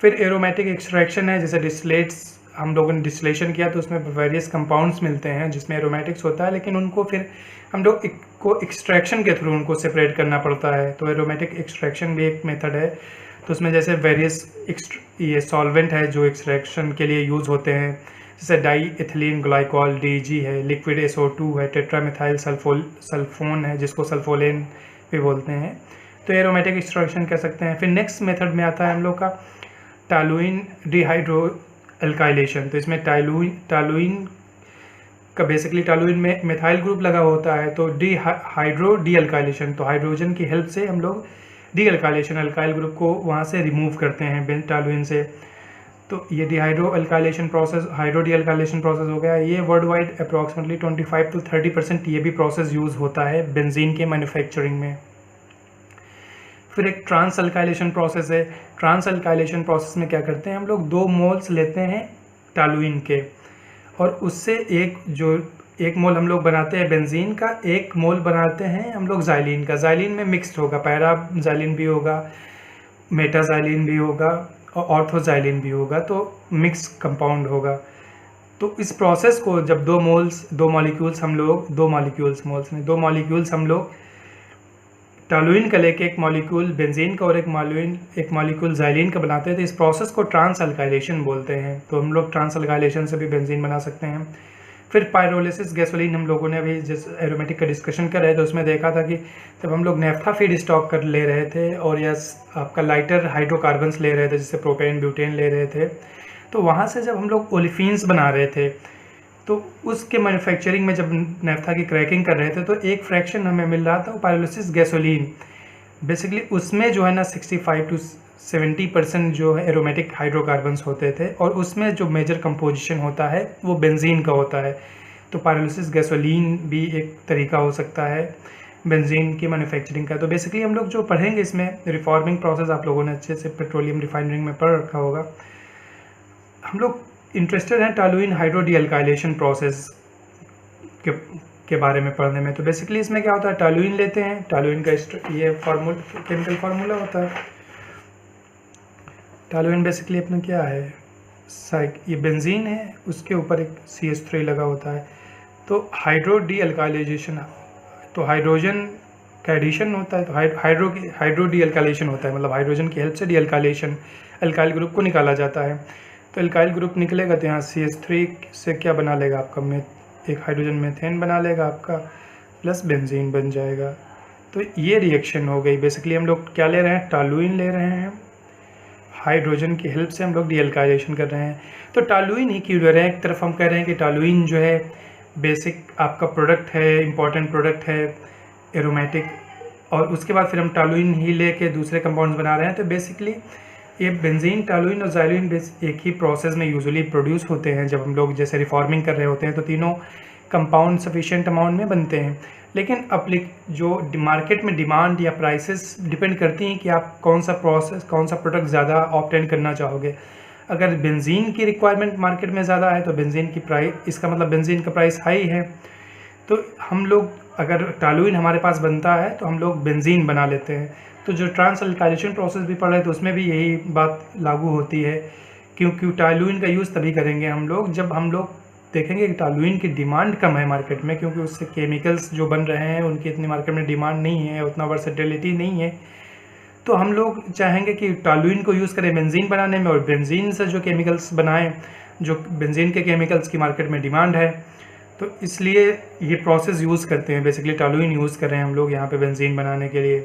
फिर एरोमेटिक एक्सट्रैक्शन है, जैसे डिस्टिलेट्स हम लोगों ने डिस्टिलेशन किया तो उसमें वेरियस कंपाउंड्स मिलते हैं जिसमें एरोमेटिक्स होता है, लेकिन उनको फिर हम लोग को एक्सट्रैक्शन के थ्रू उनको सेपरेट करना पड़ता है। तो एरोमेटिक एक्सट्रैक्शन भी एक मेथड है। तो उसमें जैसे वेरियस ये सॉल्वेंट है जो एक्सट्रैक्शन के लिए यूज़ होते हैं, जैसे डाई एथिलीन ग्लाइकॉल DEG है, लिक्विड SO2 है, टेट्रामिथाइल सल्फोन है जिसको सल्फोलेन भी बोलते हैं। तो एरोमेटिक एक्सट्रैक्शन कर सकते हैं। फिर नेक्स्ट मेथड में आता है हम लोग का टॉलुइन डिहाइड्रो अल्काइलेशन। तो इसमें टॉलुइन का बेसिकली टॉलुइन में मिथाइल ग्रुप लगा होता है, तो डी अल्काइलेशन, तो हाइड्रोजन की हेल्प से हम लोग डी अल्काइलेशन अल्काइल ग्रुप को वहाँ से रिमूव करते हैं टॉलुइन से। तो ये dehydro alkylation process, hydro D alkylation process हो गया। ये वर्ल्ड वाइड अप्रॉक्सीमेटली 25 to 30% ये भी प्रोसेस यूज़ होता है बेंजीन के मैन्युफैक्चरिंग में। फिर एक ट्रांस अल्काइलेशन प्रोसेस है। ट्रांस अल्काइलेशन प्रोसेस में क्या करते हैं हम लोग, 2 मोल्स लेते हैं टॉलुइन के और उससे एक मोल हम लोग बनाते हैं बेंजीन का, 1 मोल बनाते हैं हम लोग ज़ाइलिन का। ज़ाइलिन में मिक्स्ड होगा, पैरा ज़ाइलिन भी होगा, मेटाज़ाइलिन भी होगा और ऑर्थोज़ाइलिन भी होगा, तो मिक्स कंपाउंड होगा। तो इस प्रोसेस को जब 2 मॉलिक्यूल्स हम लोग टॉलुइन का लेके एक मॉलिक्यूल बेंजीन का और एक मॉलिक्यूल ज़ाइलिन का बनाते हैं, तो इस प्रोसेस को ट्रांस अल्काइलेशन बोलते हैं। तो हम लोग ट्रांस अल्काइलेशन से भी बेंजीन बना सकते हैं। फिर पायरोलिसिस गैसोलीन हम लोगों ने अभी जिस एरोमेटिक का डिस्कशन कर रहे थे उसमें देखा था कि जब हम लोग नेफ्था फीड स्टॉक कर ले रहे थे और या आपका लाइटर हाइड्रोकार्बन्स ले रहे थे जैसे प्रोपेन ब्यूटेन ले रहे थे, तो वहाँ से जब हम लोग ओलिफिन्स बना रहे थे तो उसके मैन्युफैक्चरिंग में जब नेफ्था की क्रैकिंग कर रहे थे तो एक फ्रैक्शन हमें मिल रहा था पायरोलिसिस गैसोलीन। बेसिकली उसमें जो है ना 65 to 70% जो है एरोमेटिक हाइड्रोकार्बन्स होते थे और उसमें जो मेजर कंपोजिशन होता है वो बेंजीन का होता है। तो पायरोलिसिस गैसोलीन भी एक तरीका हो सकता है बेंजीन की मैन्युफैक्चरिंग का। तो बेसिकली हम लोग जो पढ़ेंगे इसमें रिफॉर्मिंग प्रोसेस आप लोगों ने अच्छे से पेट्रोलियम रिफाइनरिंग में पढ़ रखा होगा। हम लोग इंटरेस्टेड हैं toluene hydro D alkylation process के बारे में पढ़ने में। तो बेसिकली इसमें क्या होता है, टॉलुइन लेते हैं, टॉलुइन का ये केमिकल फार्मूला होता है। टॉलुइन बेसिकली अपना क्या है, ये बेंजीन है, उसके ऊपर एक CH3 लगा होता है। तो हाइड्रो डी अल्काइलेशन, तो हाइड्रोजन का एडिशन होता है, तो हाइड्रो डी अल्काइलेशन होता है, मतलब हाइड्रोजन की हेल्प से डी अल्काइलेशन अल्काइल ग्रुप को निकाला जाता है। तो अल्काइल ग्रुप निकलेगा तो यहाँ CH3 से क्या बना लेगा आपका एक हाइड्रोजन मीथेन बना लेगा आपका, प्लस बेंजीन बन जाएगा। तो ये रिएक्शन हो गई। बेसिकली हम लोग क्या ले रहे हैं, टॉलुइन ले रहे हैं, हाइड्रोजन की हेल्प से हम लोग डी अल्काइलेशन कर रहे हैं। तो टॉलुइन ही क्यों ले रहे हैं, एक तरफ हम कह रहे हैं कि टॉलुइन जो है बेसिक आपका प्रोडक्ट है, इम्पॉर्टेंट प्रोडक्ट है एरोमेटिक, और उसके बाद फिर हम टॉलुइन ही लेके दूसरे कंपाउंड्स बना रहे हैं। तो बेसिकली ये बेंजीन, टॉलुइन और ज़ाइलिन एक ही प्रोसेस में यूजुअली प्रोड्यूस होते हैं। जब हम लोग जैसे रिफॉर्मिंग कर रहे होते हैं तो तीनों कंपाउंड सफिशिएंट अमाउंट में बनते हैं, लेकिन जो मार्केट में डिमांड या प्राइसेस डिपेंड करती हैं कि आप कौन सा प्रोडक्ट ज़्यादा ऑब्टेन करना चाहोगे। अगर बेंजीन की रिक्वायरमेंट मार्केट में ज़्यादा है तो बेंजीन की प्राइस, इसका मतलब बेंजीन का प्राइस हाई है। तो हम लोग अगर टॉलुइन हमारे पास बनता है तो हम लोग बेंजीन बना लेते हैं। तो जो ट्रांस अल्काइलेशन प्रोसेस भी पढ़ रहे तो उसमें भी यही बात लागू होती है, क्योंकि टॉलुइन का यूज़ तभी करेंगे हम लोग जब हम लोग देखेंगे कि टॉलुइन की डिमांड कम है मार्केट में, क्योंकि उससे केमिकल्स जो बन रहे हैं उनकी इतनी मार्केट में डिमांड नहीं है, उतना वर्सेटिलिटी नहीं है। तो हम लोग चाहेंगे कि टॉलुइन को यूज़ करें बेंजीन बनाने में और बेंजीन से जो केमिकल्स बनाएं, जो बेंजीन के केमिकल्स की मार्केट में डिमांड है। तो इसलिए ये प्रोसेस यूज़ करते हैं, बेसिकली टॉलुइन यूज़ कर रहे हैं हम लोग यहाँ पे बेंजीन बनाने के लिए।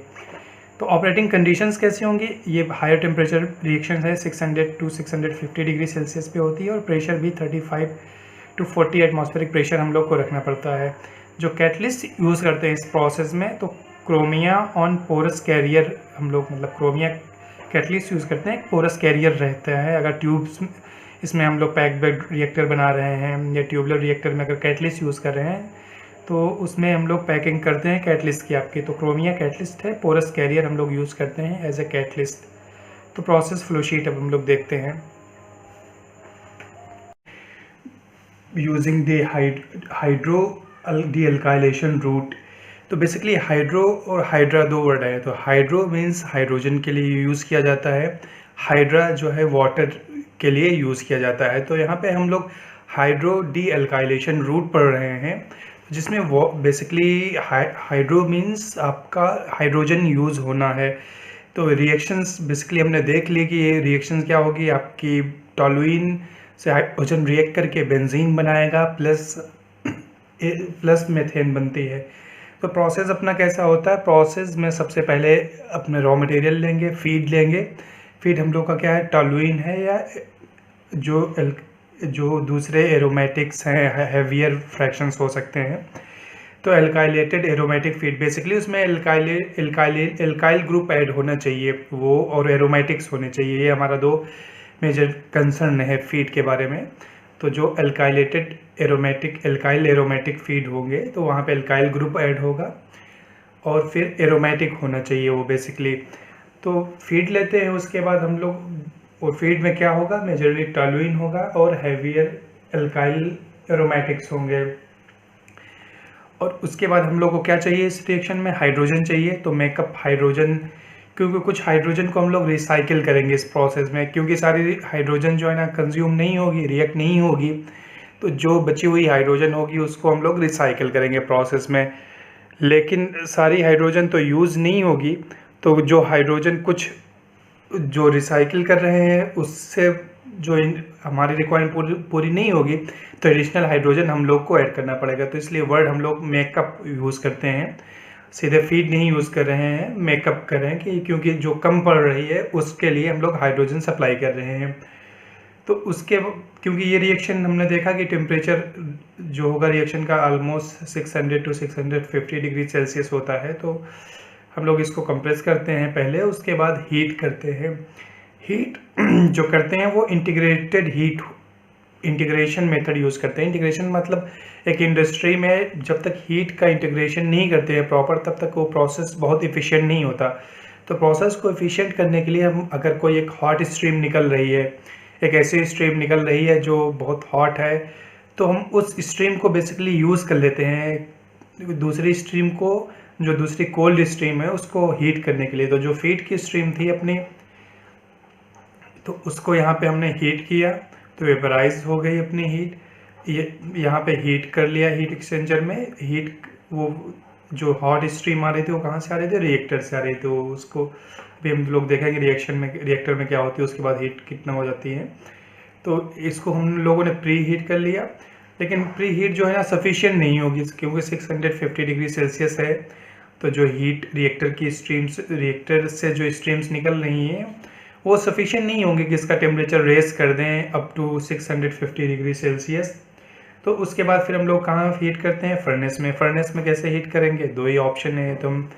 तो ऑपरेटिंग कंडीशंस कैसी होंगी, ये हायर टेम्परेचर रिएक्शन है 600 to 650 डिग्री सेल्सियस पे होती है और प्रेशर भी 35 to 40 एटमॉस्फेरिक प्रेशर हम लोग को रखना पड़ता है। जो कैटलिस्ट यूज़ करते हैं इस प्रोसेस में, तो क्रोमिया ऑन पोरस कैरियर हम लोग मतलब क्रोमिया कैटलिस्ट यूज़ करते हैं, पोरस कैरियर रहता है। अगर ट्यूब्स इसमें हम लोग पैक्ड बेड रिएक्टर बना रहे हैं या ट्यूबलर रिएक्टर में अगर कैटलिस्ट यूज़ कर रहे हैं तो उसमें हम लोग पैकिंग करते हैं कैटलिस्ट की आपकी। तो क्रोमिया कैटलिस्ट है, पोरस कैरियर हम लोग यूज़ करते हैं एज ए कैटलिस्ट। तो प्रोसेस फ्लो शीट अब हम लोग देखते हैं। Using the hydrodealkylation route. तो बेसिकली हाइड्रो और हाइड्रा दो वर्ड है। तो हाइड्रो मीन्स हाइड्रोजन के लिए यूज़ किया जाता है, हाइड्रा जो है वाटर के लिए यूज़ किया जाता है। तो यहाँ पे हम लोग हाइड्रो डी अल्काइलेशन रूट पढ़ रहे हैं, जिसमें वो बेसिकली हाइड्रो मीन्स आपका हाइड्रोजन यूज़ होना है। तो रिएक्शंस बेसिकली हमने देख ली कि ये रिएक्शंस क्या होगी, आपकी टॉलुइन से हाइड्रोजन रिएक्ट करके बेंजीन बनाएगा प्लस मेथेन बनती है। तो प्रोसेस अपना कैसा होता है, प्रोसेस में सबसे पहले अपने रॉ मटेरियल लेंगे, फीड लेंगे। फीड हम लोग का क्या है, टॉलुइन है या जो दूसरे एरोमेटिक्स हैं, हैवियर फ्रैक्शंस हो सकते हैं। तो एल्काइलेटेड एरोमेटिक फीड बेसिकली उसमें एल्काइल ग्रुप ऐड होना चाहिए वो, और एरोमेटिक्स होने चाहिए। ये हमारा दो मेजर कंसर्न है फीड के बारे में। तो जो एल्काइलेटेड एल्काइल एरोमेटिक फीड होंगे तो वहाँ पे एल्काइल ग्रुप ऐड होगा और फिर एरोमेटिक होना चाहिए वो बेसिकली। तो फीड लेते हैं उसके बाद हम लोग, और फीड में क्या होगा, मेजरली टॉलुइन होगा और हैवियर एल्काइल एरोमेटिक्स होंगे। और उसके बाद हम लोग को क्या चाहिए इस रिएक्शन में, हाइड्रोजन चाहिए। तो मेकअप हाइड्रोजन, क्योंकि कुछ हाइड्रोजन को हम लोग रिसाइकिल करेंगे इस प्रोसेस में, क्योंकि सारी हाइड्रोजन जो है ना कंज्यूम नहीं होगी, रिएक्ट नहीं होगी। तो जो बची हुई हाइड्रोजन होगी उसको हम लोग रिसाइकिल करेंगे प्रोसेस में। लेकिन सारी हाइड्रोजन तो यूज़ नहीं होगी, तो जो हाइड्रोजन कुछ जो रिसाइकिल कर रहे हैं उससे जो हमारी रिक्वायरमेंट पूरी नहीं होगी, तो एडिशनल हाइड्रोजन हम लोग को ऐड करना पड़ेगा। तो इसलिए वर्ड हम लोग मेकअप यूज़ करते हैं, सीधे फीड नहीं यूज़ कर रहे हैं, मेकअप कर रहे हैं कि क्योंकि जो कम पड़ रही है उसके लिए हम लोग हाइड्रोजन सप्लाई कर रहे हैं। तो उसके क्योंकि ये रिएक्शन हमने देखा कि टेम्परेचर जो होगा रिएक्शन का ऑलमोस्ट 600 to 650 डिग्री सेल्सियस होता है। तो हम लोग इसको कंप्रेस करते हैं पहले, उसके बाद हीट करते हैं। हीट जो करते हैं वो इंटीग्रेशन मेथड यूज़ करते हैं। इंटीग्रेशन मतलब एक इंडस्ट्री में जब तक हीट का इंटीग्रेशन नहीं करते हैं प्रॉपर, तब तक वो प्रोसेस बहुत इफ़िशिएंट नहीं होता। तो प्रोसेस को इफ़िशिएंट करने के लिए हम अगर कोई एक हॉट स्ट्रीम निकल रही है, एक ऐसी स्ट्रीम निकल रही है जो बहुत हॉट है, तो हम उस स्ट्रीम को बेसिकली यूज़ कर लेते हैं दूसरी स्ट्रीम को, जो दूसरी कोल्ड स्ट्रीम है उसको हीट करने के लिए। तो जो फीड की स्ट्रीम थी अपनी, तो उसको यहाँ पे हमने हीट किया तो वेपराइज हो गई अपनी हीट। ये यहाँ पे हीट कर लिया हीट एक्सचेंजर में। हीट वो जो हॉट स्ट्रीम आ रही थी वो कहाँ से आ रही थी, रिएक्टर से आ रही थी। तो उसको भी हम लोग देखेंगे रिएक्टर में क्या होती है, उसके बाद हीट कितना हो जाती है। तो इसको हम लोगों ने प्री हीट कर लिया, लेकिन प्री हीट जो है ना सफिशिएंट नहीं होगी, क्योंकि 650 डिग्री सेल्सियस है। तो जो हीट रिएक्टर से जो स्ट्रीम्स निकल रही हैं वो सफिशिएंट नहीं होंगे कि इसका टेम्परेचर रेस कर दें अप टू 650 डिग्री सेल्सियस। तो उसके बाद फिर हम लोग कहाँ हीट करते हैं, फर्नेस में। फर्नेस में कैसे हीट करेंगे, दो ही ऑप्शन है। तो हम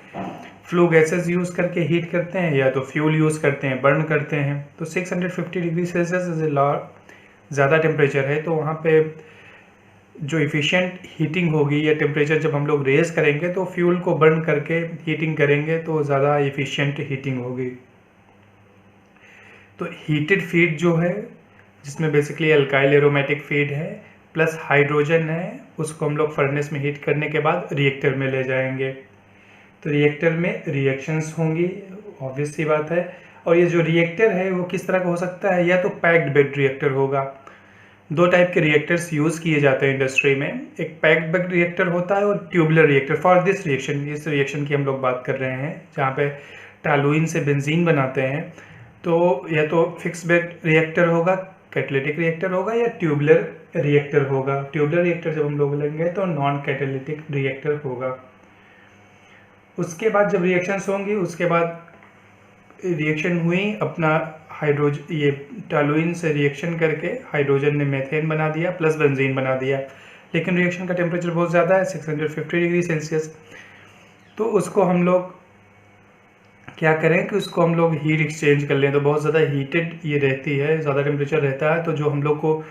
फ्लू गैसेस यूज़ करके हीट करते हैं या तो फ्यूल यूज़ करते हैं, बर्न करते हैं। तो 650 डिग्री सेल्सियस ज़्यादा टेम्परेचर है, तो वहाँ पे जो इफ़िशिएंट हीटिंग होगी या टेम्परेचर जब हम लोग रेस करेंगे तो फ्यूल को बर्न करके हीटिंग करेंगे तो ज़्यादा इफ़िशिएंट हीटिंग होगी। तो हीटेड फीड जो है, जिसमें बेसिकली अल्काइल एरोमेटिक फीड है प्लस हाइड्रोजन है, उसको हम लोग फर्नेस में हीट करने के बाद रिएक्टर में ले जाएंगे। तो रिएक्टर में रिएक्शंस होंगी, ऑब्वियस सी बात है। और ये जो रिएक्टर है वो किस तरह का हो सकता है, या तो पैक्ड बेड रिएक्टर होगा। दो टाइप के रिएक्टर्स यूज़ किए जाते हैं इंडस्ट्री में, एक पैक्ड बेड रिएक्टर होता है और tubular reactor. For this reaction, इस रिएक्शन की हम लोग बात कर रहे हैं जहाँ पे टॉलुइन से बेंजीन बनाते हैं। तो या तो फिक्स बेड रिएक्टर होगा, कैटालिटिक रिएक्टर होगा, या ट्यूबुलर रिएक्टर होगा। ट्यूबुलर रिएक्टर जब हम लोग लेंगे तो नॉन कैटालिटिक रिएक्टर होगा। उसके बाद जब रिएक्शंस होंगी, उसके बाद रिएक्शन हुई, अपना ये टॉलुइन से रिएक्शन करके हाइड्रोजन ने मेथेन बना दिया प्लस बेंजीन बना दिया। लेकिन रिएक्शन का टेम्परेचर बहुत ज़्यादा है 650 डिग्री सेल्सियस। तो उसको हम लोग क्या करें कि उसको हम लोग हीट एक्सचेंज कर लें। तो बहुत ज़्यादा हीटेड ये रहती है, ज़्यादा टेम्परेचर रहता है, तो जो हम लोग को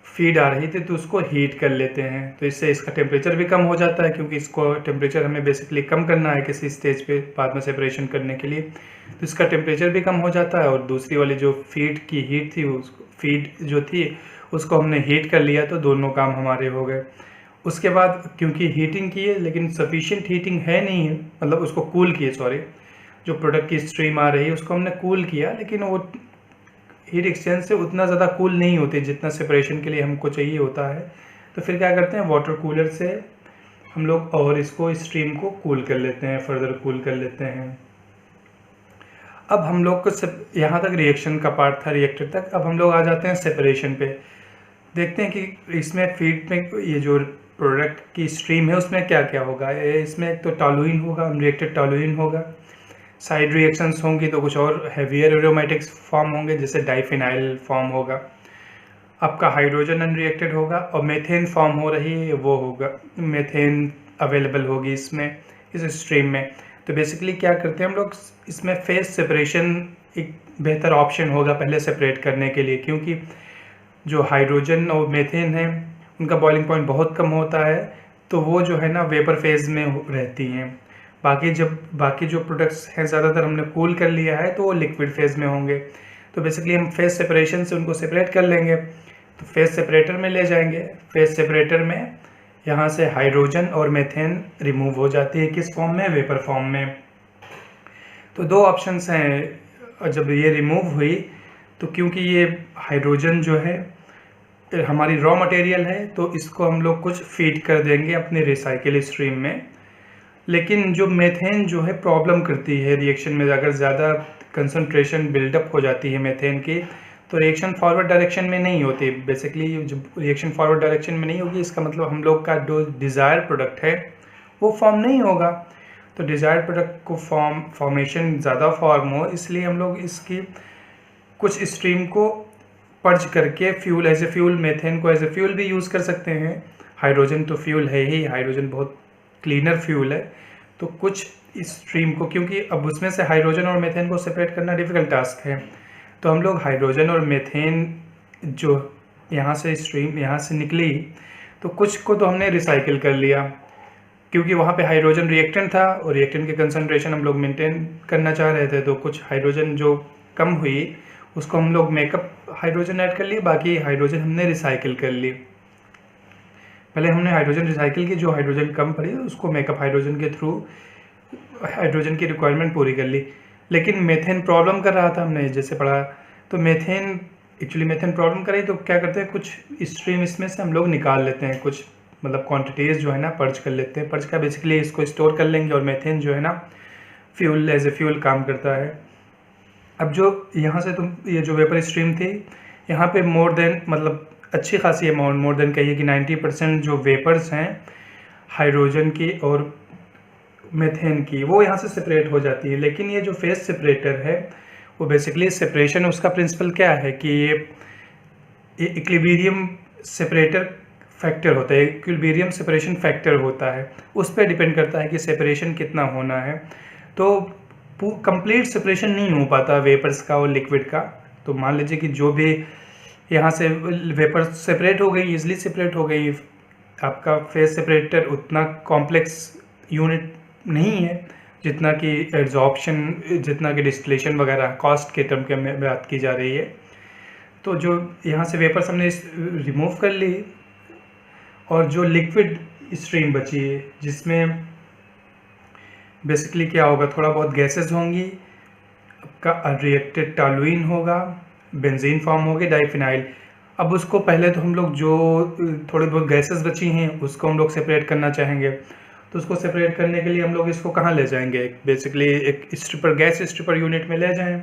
फीड आ रही थी तो उसको हीट कर लेते हैं। तो इससे इसका टेम्परेचर भी कम हो जाता है, क्योंकि इसको टेम्परेचर हमें बेसिकली कम करना है किसी स्टेज पे बाद में सेपरेशन करने के लिए। तो इसका टेम्परेचर भी कम हो जाता है, और दूसरी वाली जो फीड की हीट थी, उसको फीड जो थी उसको हमने हीट कर लिया, तो दोनों काम हमारे हो गए। उसके बाद क्योंकि हीटिंग की है लेकिन सफिशिएंट हीटिंग है नहीं है, मतलब उसको कूल किए, सॉरी, जो प्रोडक्ट की स्ट्रीम आ रही है उसको हमने कूल किया, लेकिन वो हीट एक्सचेंज से उतना ज़्यादा कूल नहीं होती जितना सेपरेशन के लिए हमको चाहिए होता है। तो फिर क्या करते हैं, वाटर कूलर से हम लोग और इसको स्ट्रीम को कूल कर लेते हैं, फर्दर कूल कर लेते हैं। अब हम लोग को यहाँ तक रिएक्शन का पार्ट था, रिएक्टर तक। अब हम लोग आ जाते हैं सेपरेशन पे। देखते हैं कि इसमें फीड में ये जो प्रोडक्ट की स्ट्रीम है उसमें क्या क्या होगा। इसमें एक तो टॉलुइन होगा, अनरिएक्टेड टॉलुइन होगा। साइड रिएक्शंस होंगी तो कुछ और हेवियर एरोमेटिक्स फॉर्म होंगे, जैसे डाइफिनाइल फॉर्म होगा। आपका हाइड्रोजन अनरिएक्टेड होगा, और मेथेन फॉर्म हो रही है वो होगा, मेथेन अवेलेबल होगी इसमें, इस स्ट्रीम में। तो बेसिकली क्या करते हैं हम लोग, इसमें फेज सेपरेशन एक बेहतर ऑप्शन होगा पहले सेपरेट करने के लिए, क्योंकि जो हाइड्रोजन और मेथेन है उनका बॉइलिंग पॉइंट बहुत कम होता है, तो वो जो है ना वेपर फेज में रहती हैं। बाकी जो प्रोडक्ट्स हैं ज़्यादातर हमने कूल कर लिया है, तो वो लिक्विड फेज में होंगे। तो बेसिकली हम फेज सेपरेशन से उनको सेपरेट कर लेंगे, तो फेज सेपरेटर में ले जाएंगे। फेज सेपरेटर में यहाँ से हाइड्रोजन और मेथेन रिमूव हो जाती है, किस फॉर्म में, वेपर फॉर्म में। तो दो ऑप्शंस हैं। जब ये रिमूव हुई तो क्योंकि ये हाइड्रोजन जो है हमारी रॉ मटेरियल है, तो इसको हम लोग कुछ फीड कर देंगे अपने रिसाइकिल स्ट्रीम में। लेकिन जो मेथेन जो है प्रॉब्लम करती है रिएक्शन में, अगर ज़्यादा कंसंट्रेशन बिल्डअप हो जाती है मेथेन की, तो रिएक्शन फॉरवर्ड डायरेक्शन में नहीं होती। बेसिकली जब रिएक्शन फॉरवर्ड डायरेक्शन में नहीं होगी, इसका मतलब हम लोग का जो डिज़ायर प्रोडक्ट है वो फॉर्म नहीं होगा। तो डिज़ायर प्रोडक्ट को फॉर्मेशन ज़्यादा फॉर्म हो, इसलिए हम लोग इसकी कुछ स्ट्रीम को पर्ज करके fuel as a fuel, methane को एज ए फ्यूल भी यूज़ कर सकते हैं। हाइड्रोजन तो फ्यूल है ही, हाइड्रोजन बहुत क्लीनर फ्यूल है। तो कुछ इस स्ट्रीम को, क्योंकि अब उसमें से हाइड्रोजन और मेथेन को सेपरेट करना डिफ़िकल्ट टास्क है, तो हम लोग हाइड्रोजन और मेथेन जो यहाँ से स्ट्रीम यहाँ से निकली, तो कुछ को तो हमने रिसाइकिल कर लिया, क्योंकि वहाँ पे हाइड्रोजन रिएक्टेंट था और रिएक्टेंट की कंसंट्रेशन हम लोग मेंटेन करना चाह रहे थे। तो कुछ हाइड्रोजन जो कम हुई उसको हम लोग मेकअप हाइड्रोजन ऐड कर लिए, बाकी हाइड्रोजन हमने रिसाइकिल कर ली। पहले हमने हाइड्रोजन रिसाइकिल की, जो हाइड्रोजन कम पड़ी उसको मेकअप हाइड्रोजन के थ्रू हाइड्रोजन की रिक्वायरमेंट पूरी कर ली। लेकिन मेथेन प्रॉब्लम कर रहा था, हमने जैसे पढ़ा। तो मेथेन प्रॉब्लम कर रही, तो क्या करते हैं, कुछ स्ट्रीम इसमें से हम लोग निकाल लेते हैं, कुछ मतलब क्वांटिटीज़ जो है ना पर्ज कर लेते हैं। पर्ज का बेसिकली इसको स्टोर कर लेंगे, और मेथेन जो है ना फ्यूल एज ए फ्यूल काम करता है। अब जो यहाँ से ये जो वेपर स्ट्रीम थी, यहाँ पे मोर देन, मतलब अच्छी खासी अमाउंट, मोर देन कहिए कि 90% जो वेपर्स हैं हाइड्रोजन की और मेथेन की, वो यहाँ से सेपरेट हो जाती है। लेकिन ये जो फेज सेपरेटर है वो बेसिकली सेपरेशन, उसका प्रिंसिपल क्या है कि ये इक्विलिब्रियम सेपरेटर फैक्टर होता है, इक्विलिब्रियम सेपरेशन फैक्टर होता है, उस पर डिपेंड करता है कि सेपरेशन कितना होना है। तो कंप्लीट सेपरेशन नहीं हो पाता वेपर्स का और लिक्विड का। तो मान लीजिए कि जो भी यहाँ से वेपर सेपरेट हो गई, इजली सेपरेट हो गई, आपका फेज सेपरेटर उतना कॉम्प्लेक्स यूनिट नहीं है जितना कि एड्जॉर्प्शन, जितना कि डिस्टिलेशन वगैरह कॉस्ट के टर्म के में बात की जा रही है। तो जो यहाँ से वेपर्स हमने रिमूव कर ली, और जो लिक्विड स्ट्रीम बची है जिसमें बेसिकली क्या होगा, थोड़ा बहुत गैसेस होंगी, आपका अनरिएक्टेड टॉलुइन होगा, बेंजीन फॉर्म होगी, डाइफिनाइल। अब उसको पहले तो हम लोग जो थोड़ी बहुत गैसेस बची हैं उसको हम लोग सेपरेट करना चाहेंगे। तो उसको सेपरेट करने के लिए हम लोग इसको कहाँ ले जाएंगे, बेसिकली एक स्ट्रिपर, गैस स्ट्रिपर यूनिट में ले जाएं,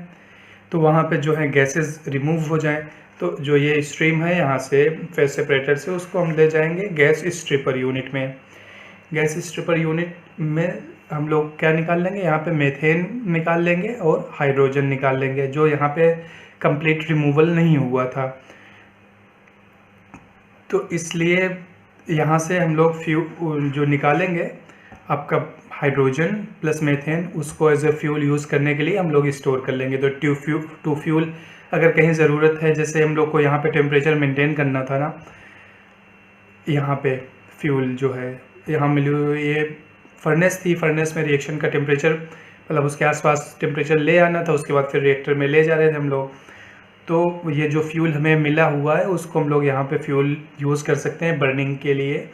तो वहाँ पे जो है गैसेस रिमूव हो जाएं। तो जो ये स्ट्रीम है यहाँ से फेज सेपरेटर से, उसको हम ले जाएंगे गैस स्ट्रिपर यूनिट में। गैस स्ट्रिपर यूनिट में हम लोग क्या निकाल लेंगे, यहाँ पे मेथेन निकाल लेंगे और हाइड्रोजन निकाल लेंगे, जो यहाँ पे कंप्लीट रिमूवल नहीं हुआ था। तो इसलिए यहाँ से हम लोग जो निकालेंगे आपका हाइड्रोजन प्लस मीथेन, उसको एज ए फ्यूल यूज़ करने के लिए हम लोग स्टोर कर लेंगे। तो टू फ्यूल अगर कहीं ज़रूरत है, जैसे हम लोग को यहाँ पे टेम्परेचर मेंटेन करना था ना, यहाँ पे फ्यूल जो है यहाँ मिली हुई ये फर्नेस थी, फर्नेस में रिएक्शन का टेम्परेचर मतलब उसके आसपास टेम्परेचर ले आना था, उसके बाद फिर रिएक्टर में ले जा रहे थे हम लोग। तो ये जो फ्यूल हमें मिला हुआ है उसको हम लोग यहाँ पे फ्यूल यूज़ कर सकते हैं बर्निंग के लिए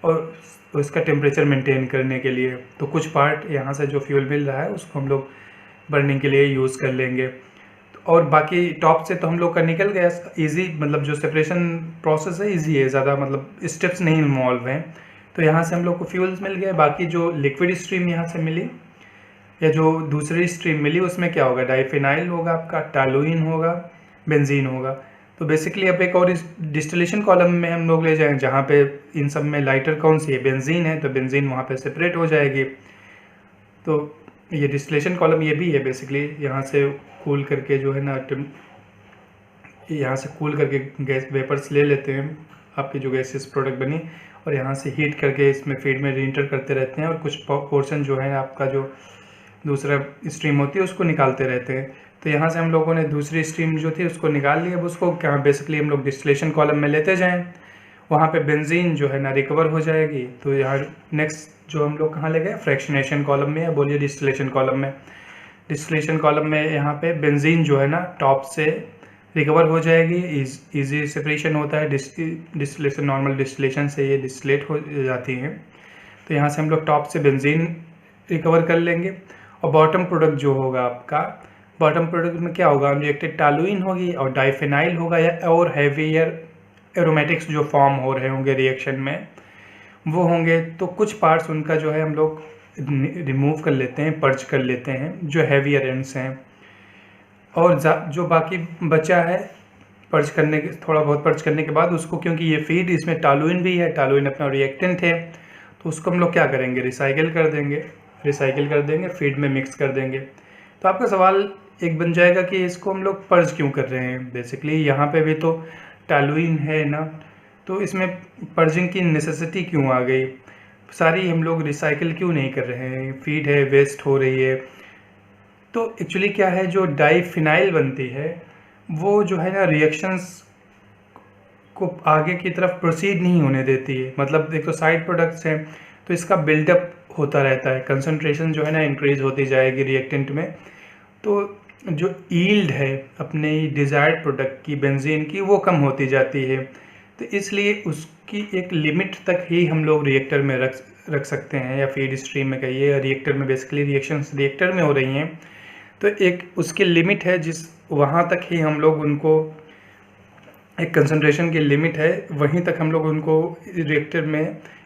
और इसका टेम्परेचर मेंटेन करने के लिए। तो कुछ पार्ट यहाँ से जो फ्यूल मिल रहा है उसको हम लोग बर्निंग के लिए यूज़ कर लेंगे। और बाकी टॉप से तो हम लोग का निकल गया इजी, मतलब जो सेपरेशन प्रोसेस है इजी है, ज़्यादा मतलब स्टेप्स नहीं इन्वॉल्व हैं। तो यहाँ से हम लोग को फ्यूल्स मिल गए। बाकी जो लिक्विड स्ट्रीम यहाँ से मिली या जो दूसरी स्ट्रीम मिली उसमें क्या होगा, डाइफिनाइल होगा आपका, टॉलुइन होगा, बेंजीन होगा। तो बेसिकली अब एक और इस डिस्टिलेशन कॉलम में हम लोग ले जाएंगे जहाँ पे इन सब में लाइटर कौन सी है, बेंजीन है, तो बेंजीन वहाँ पे सेपरेट हो जाएगी। तो ये डिस्टिलेशन कॉलम ये भी है बेसिकली, यहाँ से कूल करके जो है ना, यहाँ से कूल करके गैस वेपर्स ले लेते हैं आपकी जो गैसेस प्रोडक्ट बनी, और यहाँ से हीट करके इसमें फीड में रीइंटर करते रहते हैं और कुछ पोर्शन जो है आपका जो दूसरा स्ट्रीम होती है उसको निकालते रहते हैं। तो यहाँ से हम लोगों ने दूसरी स्ट्रीम जो थी उसको निकाल लिया। अब उसको क्या बेसिकली हम लोग डिस्टिलेशन कॉलम में लेते जाएं, वहाँ पे बेंजीन जो है ना रिकवर हो जाएगी। तो यहाँ नेक्स्ट जो हम लोग कहाँ ले गए, फ्रैक्शनेशन कॉलम में, या बोलिए डिस्टिलेशन कॉलम में। डिस्टिलेशन कॉलम में यहाँ पे बेंजीन जो है ना टॉप से रिकवर हो जाएगी, इजी सेपरेशन होता है डिस्टिलेशन, नॉर्मल डिस्टिलेशन से ये डिस्टिलेट हो जाती हैं। तो यहाँ से हम लोग टॉप से बेंजीन रिकवर कर लेंगे। और बॉटम प्रोडक्ट जो होगा आपका, बॉटम प्रोडक्ट में क्या होगा, रिएक्टेड टॉलुइन होगी और डाइफिनाइल होगा, या और हैवियर एरोमेटिक्स जो फॉर्म हो रहे होंगे रिएक्शन में वो होंगे। तो कुछ पार्ट्स उनका जो है हम लोग रिमूव कर लेते हैं, पर्च कर लेते हैं जो हैवियर एंड्स हैं, और जो बाकी बचा है पर्च करने के, थोड़ा बहुत पर्च करने के बाद उसको, क्योंकि ये फीड इसमें टॉलुइन भी है, टॉलुइन अपना रिएक्टेंट है, तो उसको हम लोग क्या करेंगे, रिसाइकिल कर देंगे, फीड में मिक्स कर देंगे। तो आपका सवाल एक बन जाएगा कि इसको हम लोग पर्ज क्यों कर रहे हैं। बेसिकली यहाँ पे भी तो टॉलुइन है ना, तो इसमें पर्जिंग की नेसेसिटी क्यों आ गई, सारी हम लोग रिसाइकिल क्यों नहीं कर रहे हैं, फीड है वेस्ट हो रही है। तो एक्चुअली क्या है, जो डाइफिनाइल बनती है वो जो है ना रिएक्शंस को आगे की तरफ प्रोसीड नहीं होने देती है। मतलब देखो साइड प्रोडक्ट्स हैं तो इसका बिल्डअप होता रहता है, कंसंट्रेशन जो है ना इंक्रीज होती जाएगी रिएक्टेंट में। तो जो यील्ड है अपने डिज़ायर्ड प्रोडक्ट की, बेंजीन की, वो कम होती जाती है। तो इसलिए उसकी एक लिमिट तक ही हम लोग रिएक्टर में रख सकते हैं, या फीड स्ट्रीम में कहिए, या रिएक्टर में, बेसिकली रिएक्शंस रिएक्टर में हो रही हैं तो एक उसकी लिमिट है, जिस वहाँ तक ही हम लोग उनको, एक कंसंट्रेशन की लिमिट है, वहीं तक हम लोग उनको रिएक्टर में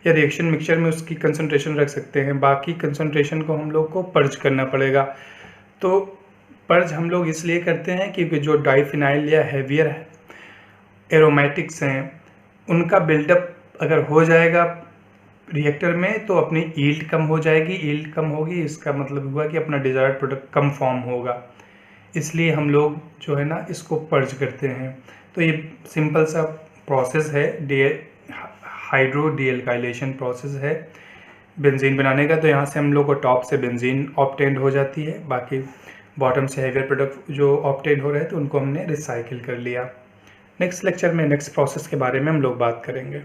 या रिएक्शन मिक्सचर में उसकी कंसंट्रेशन रख सकते हैं। बाकी कंसंट्रेशन को हम लोग को पर्ज करना पड़ेगा। तो पर्ज हम लोग इसलिए करते हैं क्योंकि जो डाइफिनाइल या हैवियर एरोमेटिक्स हैं उनका बिल्डअप अगर हो जाएगा रिएक्टर में तो अपनी यील्ड कम हो जाएगी, यील्ड कम होगी इसका मतलब हुआ कि अपना डिज़ायर्ड प्रोडक्ट कम फॉर्म होगा, इसलिए हम लोग जो है ना इसको पर्ज करते हैं। तो ये सिंपल सा प्रोसेस है, हाइड्रो डीएल्काइलेशन प्रोसेस है बेंजीन बनाने का। तो यहाँ से हम लोग को टॉप से बेंजीन ऑब्टेंड हो जाती है, बाकी बॉटम से हैवियर प्रोडक्ट जो ऑब्टेंड हो रहे हैं तो उनको हमने रिसाइकिल कर लिया। नेक्स्ट लेक्चर में नेक्स्ट प्रोसेस के बारे में हम लोग बात करेंगे।